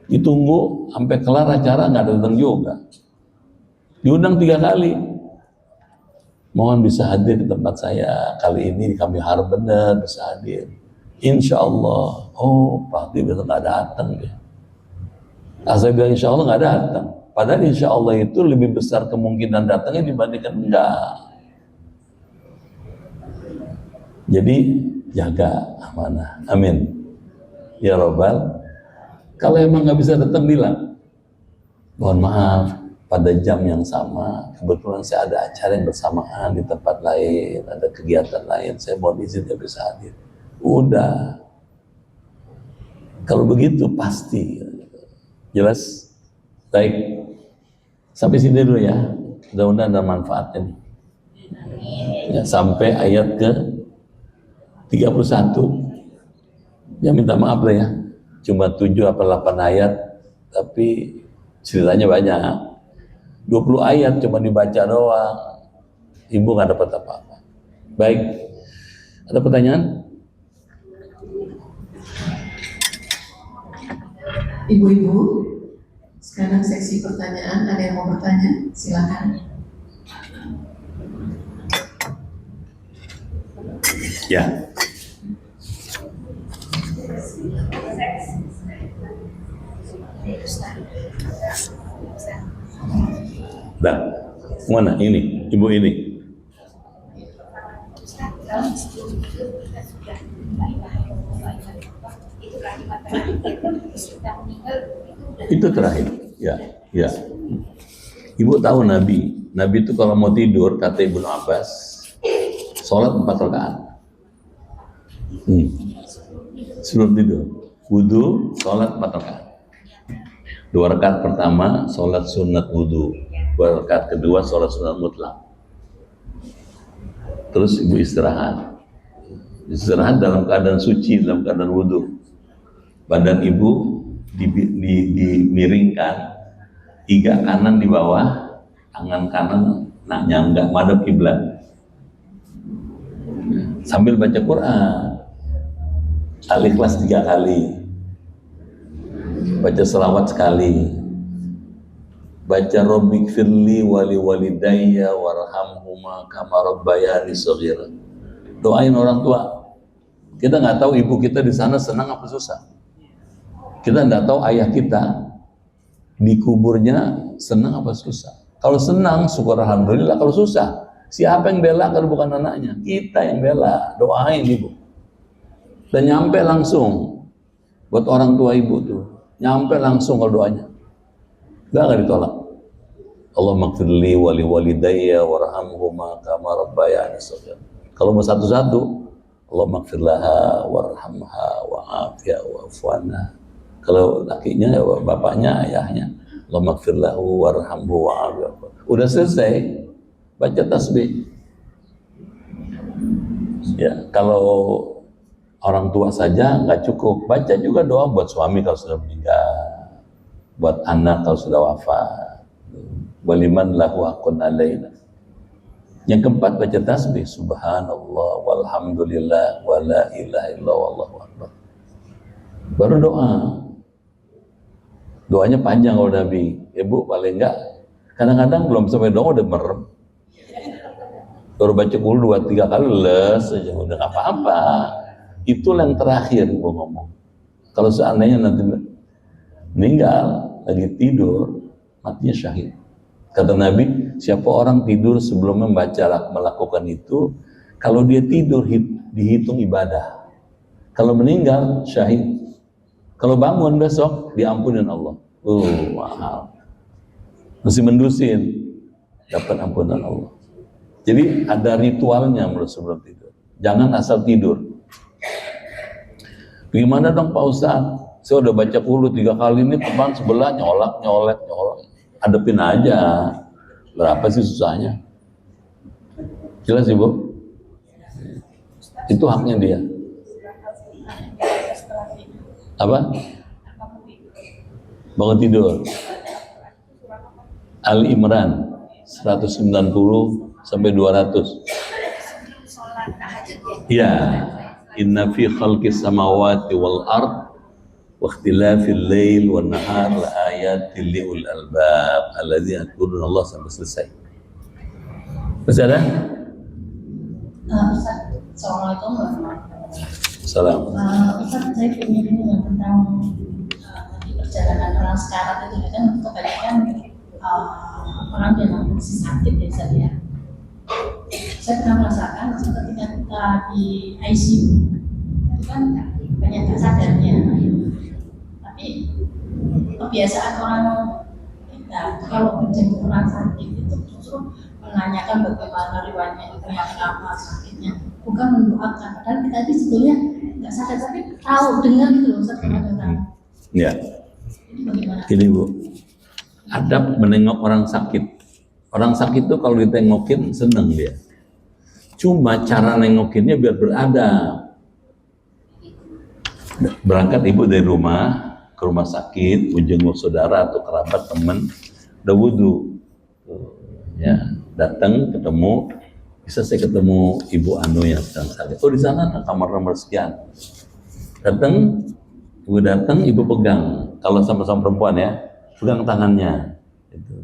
Ditunggu sampai kelar acara nggak datang juga. Diundang 3 kali. Mohon bisa hadir di tempat saya. Kali ini kami harap benar bisa hadir. Insya Allah. Oh, Pak Tib nggak datang dia. Saya bilang insya Allah nggak datang. Padahal insya Allah itu lebih besar kemungkinan datangnya dibandingkan enggak. Jadi jaga amanah. Amin. Ya Rabbal. Kalau emang nggak bisa datang bilang, mohon maaf, pada jam yang sama, kebetulan saya ada acara yang bersamaan di tempat lain, ada kegiatan lain, saya mohon izin nggak bisa hadir. Udah. Kalau begitu pasti. Jelas? Baik. Sampai sini dulu ya. Mudah-mudahan ada manfaatnya nih. Ya, sampai ayat ke 31. Ya minta maaf lah ya. Cuma 7 apa 8 ayat, tapi ceritanya banyak. 20 ayat cuma dibaca doang. Ibu nggak dapat apa-apa. Baik. Ada pertanyaan? Ibu-ibu, sekarang seksi pertanyaan. Ada yang mau bertanya? Silakan. Ya. Dah. Mana ini? Ibu ini. Itu terakhir. Ya, ya. Ibu tahu Nabi itu kalau mau tidur, kata Ibnu Abbas, sholat 4 rakaat. Sebelum tidur, wudu, sholat 4 rakaat. 2 rakaat pertama, sholat sunat wudu. 2 rakaat kedua, sholat sunat mutlak. Terus ibu istirahat. Istirahat dalam keadaan suci, dalam keadaan wudu. Badan ibu dimiringkan, 3 kanan di bawah, tangan kanan nyangga madhab kiblat. Sambil baca Quran. Al-Ikhlas 3 kali. Baca selawat sekali. Baca Rabbik firli wali walidayya warhamhuma kama rabbayani shaghira. Doain orang tua. Kita nggak tahu ibu kita di sana senang apa susah. Kita nggak tahu ayah kita di kuburnya senang apa susah. Kalau senang, syukur alhamdulillah. Kalau susah, siapa yang bela kalau bukan anaknya? Kita yang bela. Doain ibu. Dan nyampe langsung buat orang tua ibu tuh. Nyampe langsung kalau doanya. Nggak ditolak. Allahumma gfirli wali walidayya warhamhuma kama rabbayani shaghira. Kalau mau satu-satu, Allahumma gfir laha warhamha wa'afiha wa'fuanha. Kalau lakinya, bapaknya, ayahnya, Allahumma gfir lahu warhamhu wa'afiha. Udah selesai, baca tasbih. Ya, kalau orang tua saja nggak cukup, baca juga doa buat suami kalau sudah meninggal, buat anak kalau sudah wafat, waliman lahu haqqun alaina. Yang keempat, baca tasbih, subhanallah walhamdulillah wala ilaha illallah wallahu akbar. Baru doa. Doanya panjang kalau Nabi. Ibu paling enggak, kadang-kadang belum sampai doa udah merem. Baru baca dulu 2-3 kali les aja, udah nggak apa-apa. Itulah yang terakhir ibu ngomong. Kalau seandainya nanti meninggal, lagi tidur, matinya syahid. Kata Nabi, siapa orang tidur sebelum melakukan itu, kalau dia tidur dihitung ibadah. Kalau meninggal, syahid. Kalau bangun besok, diampunin Allah. Mahal. Mesti mendusin, dapat ampunan Allah. Jadi ada ritualnya menurut sebelum tidur. Jangan asal tidur. Gimana dong Pak Ustadz? Saya udah baca 3 kali ini, teman sebelah nyolak. Hadepin aja. Berapa sih susahnya? Jelas Ibu? Itu haknya dia. Apa? Bangun tidur. Ali Imran. 190 sampai 200. Sholat tahajud ya. Ya, inna fi khalqis samawati wal ard wa ikhtilafil lail wan nahar la ayatin liul albab alladzina yadhkuruna Allah sampai selesai. Masih ada? Ustaz, Assalamualaikum warahmatullahi wabarakatuh. Salam. Ustaz, saya ingin ini tentang tadi perjalanan orang sekarat itu kan kebanyakan orang yang masih sakit ya Ustaz ya. Saya pernah merasakan ketika kita di ICU itu kan banyak gak sadarnya, tapi kebiasaan orang kita kalau menjenguk orang sakit itu justru menanyakan bagaimana riwayatnya itu yang apa sakitnya, bukan mendoakan. Padahal kita itu sebetulnya nggak sadar tapi tahu dengar gitu loh Ustaz ada orang. Ya. Ini bagaimana? Gini Bu, adab menengok orang sakit. Orang sakit itu kalau ditengokin seneng dia. Cuma cara nengokinnya biar beradab. Berangkat ibu dari rumah ke rumah sakit, menjenguk saudara atau kerabat teman, udah wudhu, ya datang ketemu, bisa saya ketemu ibu Anu yang sedang sakit. Oh di sana ada kamar nomor sekian. Datang, ibu pegang. Kalau sama-sama perempuan ya, pegang tangannya. Itu.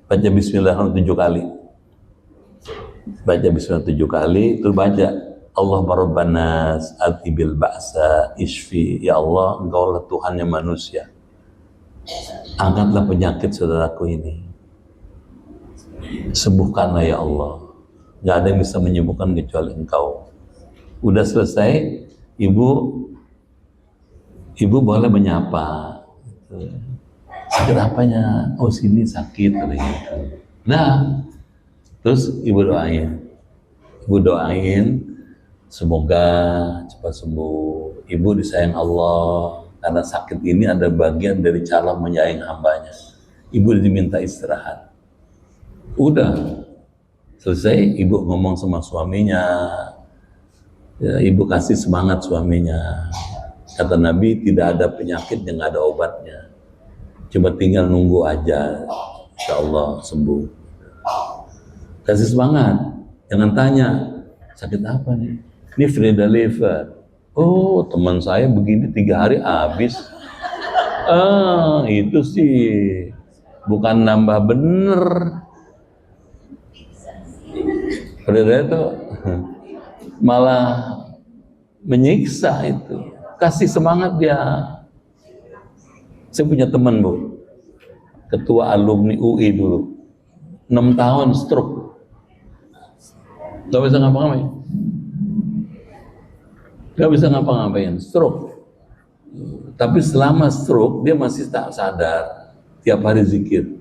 Baca Bismillah 7 kali. Baca Bismillah 7 kali, terus baca Allahumma rabbanas atibil ba'sa isfi. Ya Allah, Engkau lah Tuhannya manusia. Angkatlah penyakit saudaraku ini. Sembuhkanlah ya Allah. Gak ada yang bisa menyembuhkan kecuali Engkau. Udah selesai, ibu boleh menyapa. Sakit apanya? Oh sini sakit. Nah, terus ibu doain semoga cepat sembuh. Ibu disayang Allah karena sakit ini ada bagian dari cara menyayangi hambanya. Ibu diminta istirahat. Udah selesai, ibu ngomong sama suaminya, ya, ibu kasih semangat suaminya. Kata Nabi, tidak ada penyakit yang nggak ada obatnya, cuma tinggal nunggu aja, insya Allah sembuh. Kasih semangat, jangan tanya sakit apa nih. Ini Frida liver. Oh teman saya begini 3 hari habis. Itu sih bukan nambah bener. Frida itu malah menyiksa itu. Kasih semangat dia. Saya punya teman Bu, ketua alumni UI dulu, 6 tahun stroke, gak bisa ngapa-ngapain, stroke. Tapi selama stroke dia masih tak sadar, tiap hari zikir.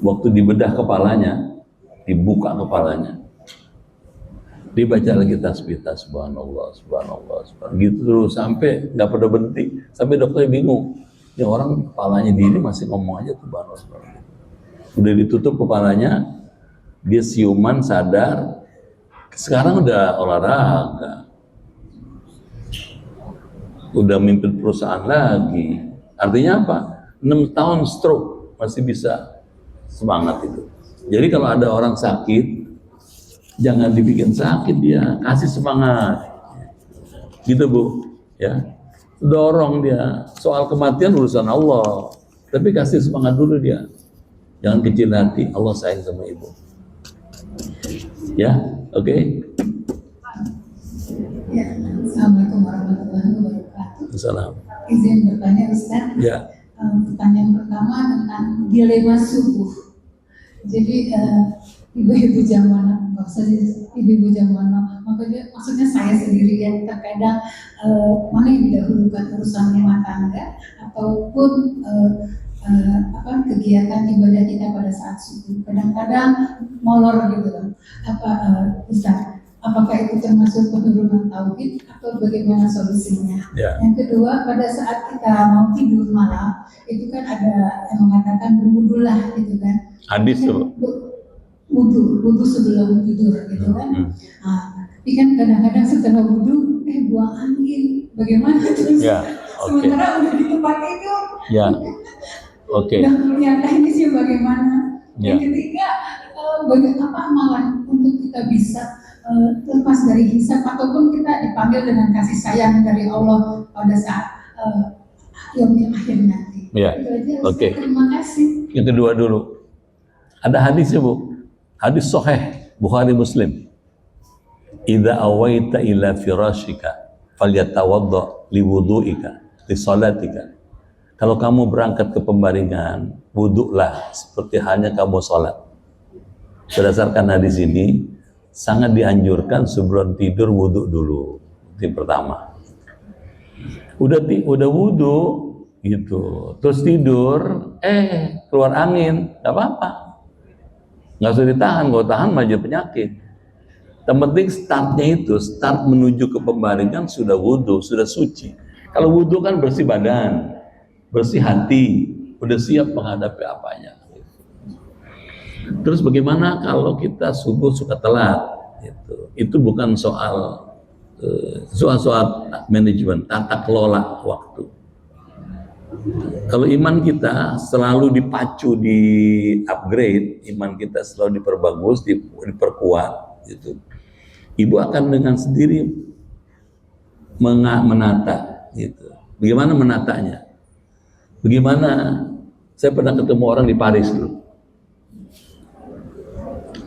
Waktu dibedah kepalanya, dibuka kepalanya, dibaca lagi tasbih, subhanallah, subhanallah, subhanallah, gitu terus sampai nggak pada berhenti, sampai dokternya bingung, ya orang kepalanya di ini masih ngomong aja subhanallah, subhanallah. Udah ditutup kepalanya, dia siuman sadar, sekarang udah olahraga, udah mimpin perusahaan lagi. Artinya apa? 6 tahun stroke masih bisa semangat itu. Jadi kalau ada orang sakit, jangan dibikin sakit dia, kasih semangat, gitu Bu, ya, dorong dia. Soal kematian urusan Allah, tapi kasih semangat dulu dia, jangan kecil hati. Allah sayang sama ibu, ya, oke. Ya, Assalamualaikum warahmatullahi wabarakatuh. Assalamualaikum. Izin bertanya Ustaz. Ya. Pertanyaan pertama tentang dilema subuh. Jadi ibu-ibu zaman, ibu-ibu zaman, makanya maksudnya saya sendiri yang terkadang mana yang didahulukan urusan rumah tangga ataupun kegiatan ibadah kita pada saat subuh. Kadang-kadang molor gitu kan. Ustaz, apakah itu termasuk penurunan tauhid atau bagaimana solusinya? Ya. Yang kedua, pada saat kita mau tidur malam, itu kan ada yang mengatakan berwudulah gitu kan. Hadis tuh. Wudu sebelum tidur gitu kan. Tapi kan kadang-kadang setelah wudu, buang angin. Bagaimana terus? Ya, oke. Sementara udah di tempat itu. Ya, oke. Dan ternyata ini sih bagaimana? Ya. Yang ketiga, bagaimana amalan untuk kita bisa lepas dari hisab ataupun kita dipanggil dengan kasih sayang dari Allah pada saat yang akhir nanti. Ya. Itu aja. Oke. Terima kasih. Yang kedua dulu. Ada hadisnya, Bu. Hadis sahih Bukhari Muslim. Idza awaita ila firashika falyatawadda liwudu'ika li salatika. Kalau kamu berangkat ke pembaringan, wuduklah seperti halnya kamu sholat. Berdasarkan hadis ini, sangat dianjurkan sebelum tidur wuduk dulu. Itu yang pertama. Udah wudhu gitu, terus tidur, keluar angin, nggak apa-apa. Nggak usah ditahan, kalau tahan malah jadi penyakit. Yang penting startnya itu, start menuju ke pembaringan sudah wudhu, sudah suci. Kalau wudhu kan bersih badan, bersih hati, udah siap menghadapi apanya. Terus bagaimana kalau kita subuh suka telat? Itu bukan soal manajemen, tata kelola waktu. Kalau iman kita selalu dipacu, di upgrade, iman kita selalu diperbagus, diperkuat, gitu. Ibu akan dengan sendiri menata, gitu. Bagaimana menatanya? Bagaimana? Saya pernah ketemu orang di Paris dulu.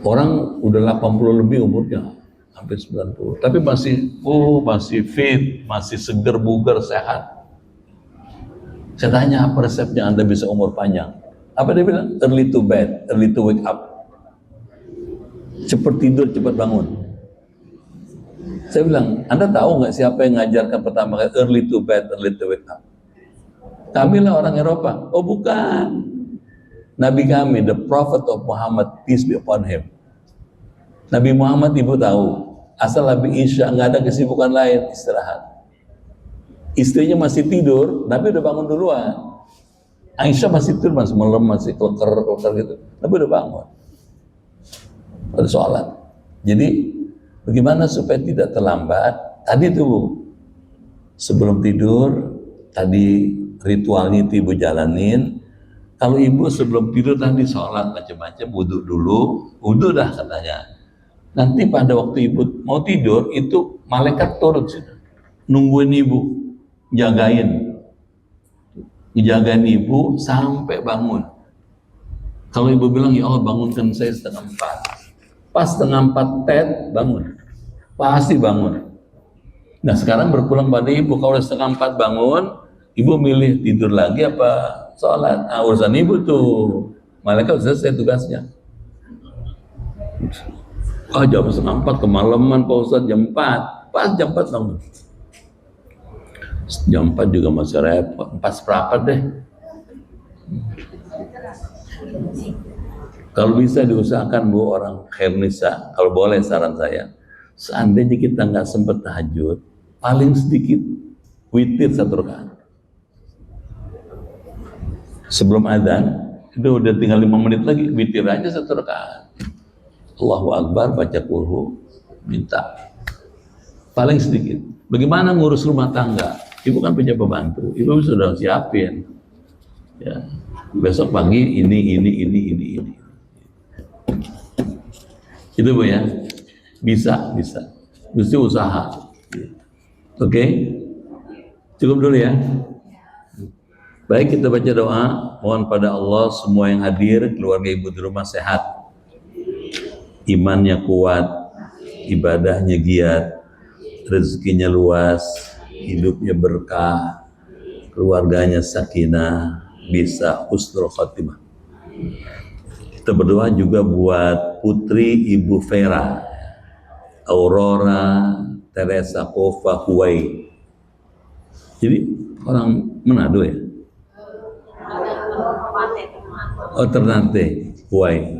Orang udah 80 lebih umurnya, hampir 90, tapi masih fit, masih seger, bugar, sehat. Saya tanya, apa resepnya Anda bisa umur panjang? Apa dia bilang? Early to bed, early to wake up. Cepat tidur, cepat bangun. Saya bilang, Anda tahu nggak siapa yang ngajarkan pertama kali early to bed, early to wake up? Kami lah orang Eropa. Oh bukan. Nabi kami, the Prophet of Muhammad, peace be upon him. Nabi Muhammad ibu tahu, asal habis Isya nggak ada kesibukan lain, istirahat. Istrinya masih tidur, Nabi udah bangun duluan. Aisyah masih tidur, masih melem, masih keler gitu. Nabi udah bangun. Pada sholat. Jadi, bagaimana supaya tidak terlambat? Tadi tuh, Bu, sebelum tidur, tadi ritualnya itu ibu jalanin. Kalau ibu sebelum tidur tadi sholat macam-macam, wudhu dulu, wudhu dah katanya. Nanti pada waktu ibu mau tidur, itu malaikat turun sudah. Nungguin ibu. Jagain ibu sampai bangun. Kalau ibu bilang, ya Allah bangunkan saya 3:30, pas 3:30 bangun, pasti bangun. Nah sekarang berpulang pada ibu, kalau 3:30 bangun, ibu milih tidur lagi apa sholat? Nah, urusan ibu tuh, malaikat selesai tugasnya. Jam 3:30 kemalaman Pak Ustadz, jam 4, pas jam 4 bangun. Jam 4 juga masih repot, 4:15 deh. Kalau bisa diusahakan, Bu, orang khairnisa, kalau boleh saran saya, seandainya kita nggak sempat tahajud, paling sedikit witir 1 rakaat. Sebelum adzan, itu udah tinggal 5 menit lagi, witir aja 1 rakaat. Allahu Akbar, baca qulhu, minta. Paling sedikit. Bagaimana ngurus rumah tangga? Ibu kan punya pembantu, ibu sudah siapin. Ya, besok pagi ini. Itu Bu ya, bisa. Mesti usaha. Oke? Cukup dulu ya. Baik, kita baca doa. Mohon pada Allah semua yang hadir, keluarga ibu di rumah sehat, imannya kuat, ibadahnya giat, rezekinya luas, hidupnya berkah, keluarganya sakinah, bisa husnul khatimah. Kita berdoa juga buat putri Ibu Vera, Aurora Teresa Kova Huwai. Jadi orang Manado ya? Oh, Ternate Huwai.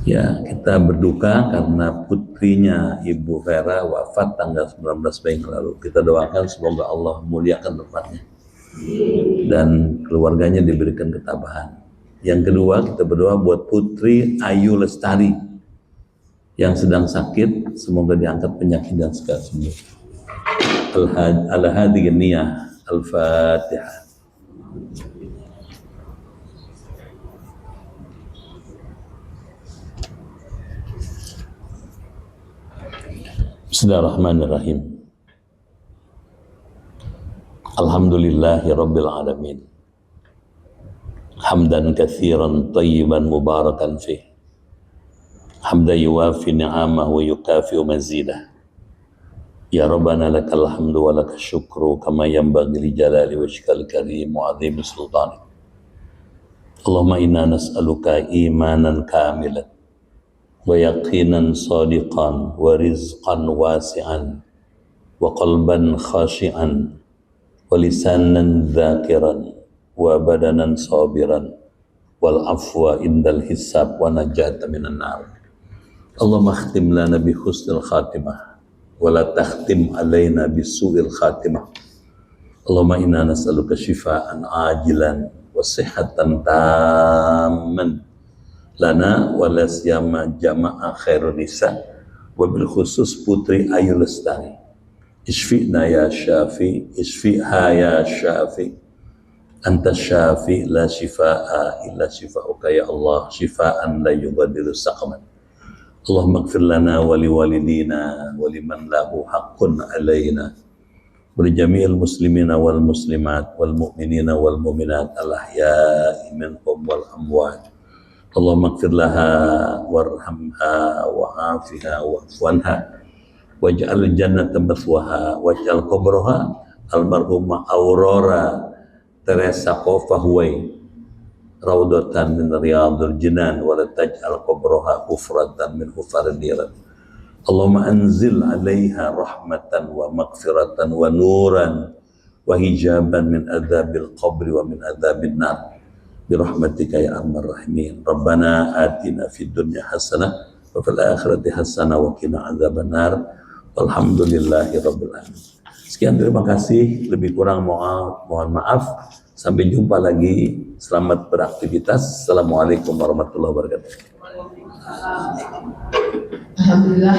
Ya, kita berduka karena putrinya Ibu Vera wafat tanggal 19 Mei lalu. Kita doakan semoga Allah muliakan tempatnya dan keluarganya diberikan ketabahan. Yang kedua, kita berdoa buat putri Ayu Lestari yang sedang sakit, semoga diangkat penyakit dan segala sembuh. Al-Hadi Niyah, Al-Fatihah. Bismillahirrahmanirrahim. Alhamdulillahi Rabbil Alamin. Hamdan kathiran tayyiban mubarakan fih. Hamdan yuwafi ni'amahu wa yukafi'u mazidah. Ya Rabbana lakal hamdu wa lakal syukru kama yanbaghi li jalali wajhikal karim wa 'azimi sultanik. Allahumma inna nas'aluka imanan kamilan wa yaqinan sadiqan wa rizqan wasi'an wa qalban khashi'an wa lisanan dhakiran wa badanan sabiran wal afwa indal hisab wa najata minan nar. Allahumma khtim lana bi husnil khatimah wa la takhtim alaina bi su'il khatimah. Allahumma inna nas'aluka shifaan ajilan wa sihhatan tamman lana wa la siyama jama'a khairun nisa wa bil khusus Putri Ayu Lestari. Isfi'na ya syafi, isfi'ha ya syafi, anta syafi la shifa'a illa shifa'uka ya Allah, shifa'an la yughadiru saqaman. Allahumma ighfir lana wa li walidina wa liman lahu haqqun alaina wa li jami'il muslimina wal muslimat wal mu'minina wal mu'minat al ahya'i minhum wal amwat. Allahumma ighfir laha warhamha wa afiha wa afwanha waj'al jannata mathwaha waj'al qabraha almarhumah Aurora Teresa Kofahuwai raudatan min riyadul jinan wa la taj'al qabraha hufratan min hufarin niran. Allahumma anzil 'alaiha rahmatan wa maghfiratan wa nuran wa hijaban min adzabil qabri wa min adzabin nar bi rahmatika ya arhamar rahimin. Rabbana atina fid dunya hasanah wa fil akhirati hasanah wa qina adzaban nar. Alhamdulillahi Rabbil Alamin. Sekian, terima kasih. Lebih kurang mohon maaf. Sampai jumpa lagi. Selamat beraktivitas. Assalamualaikum warahmatullahi wabarakatuh. Alhamdulillah.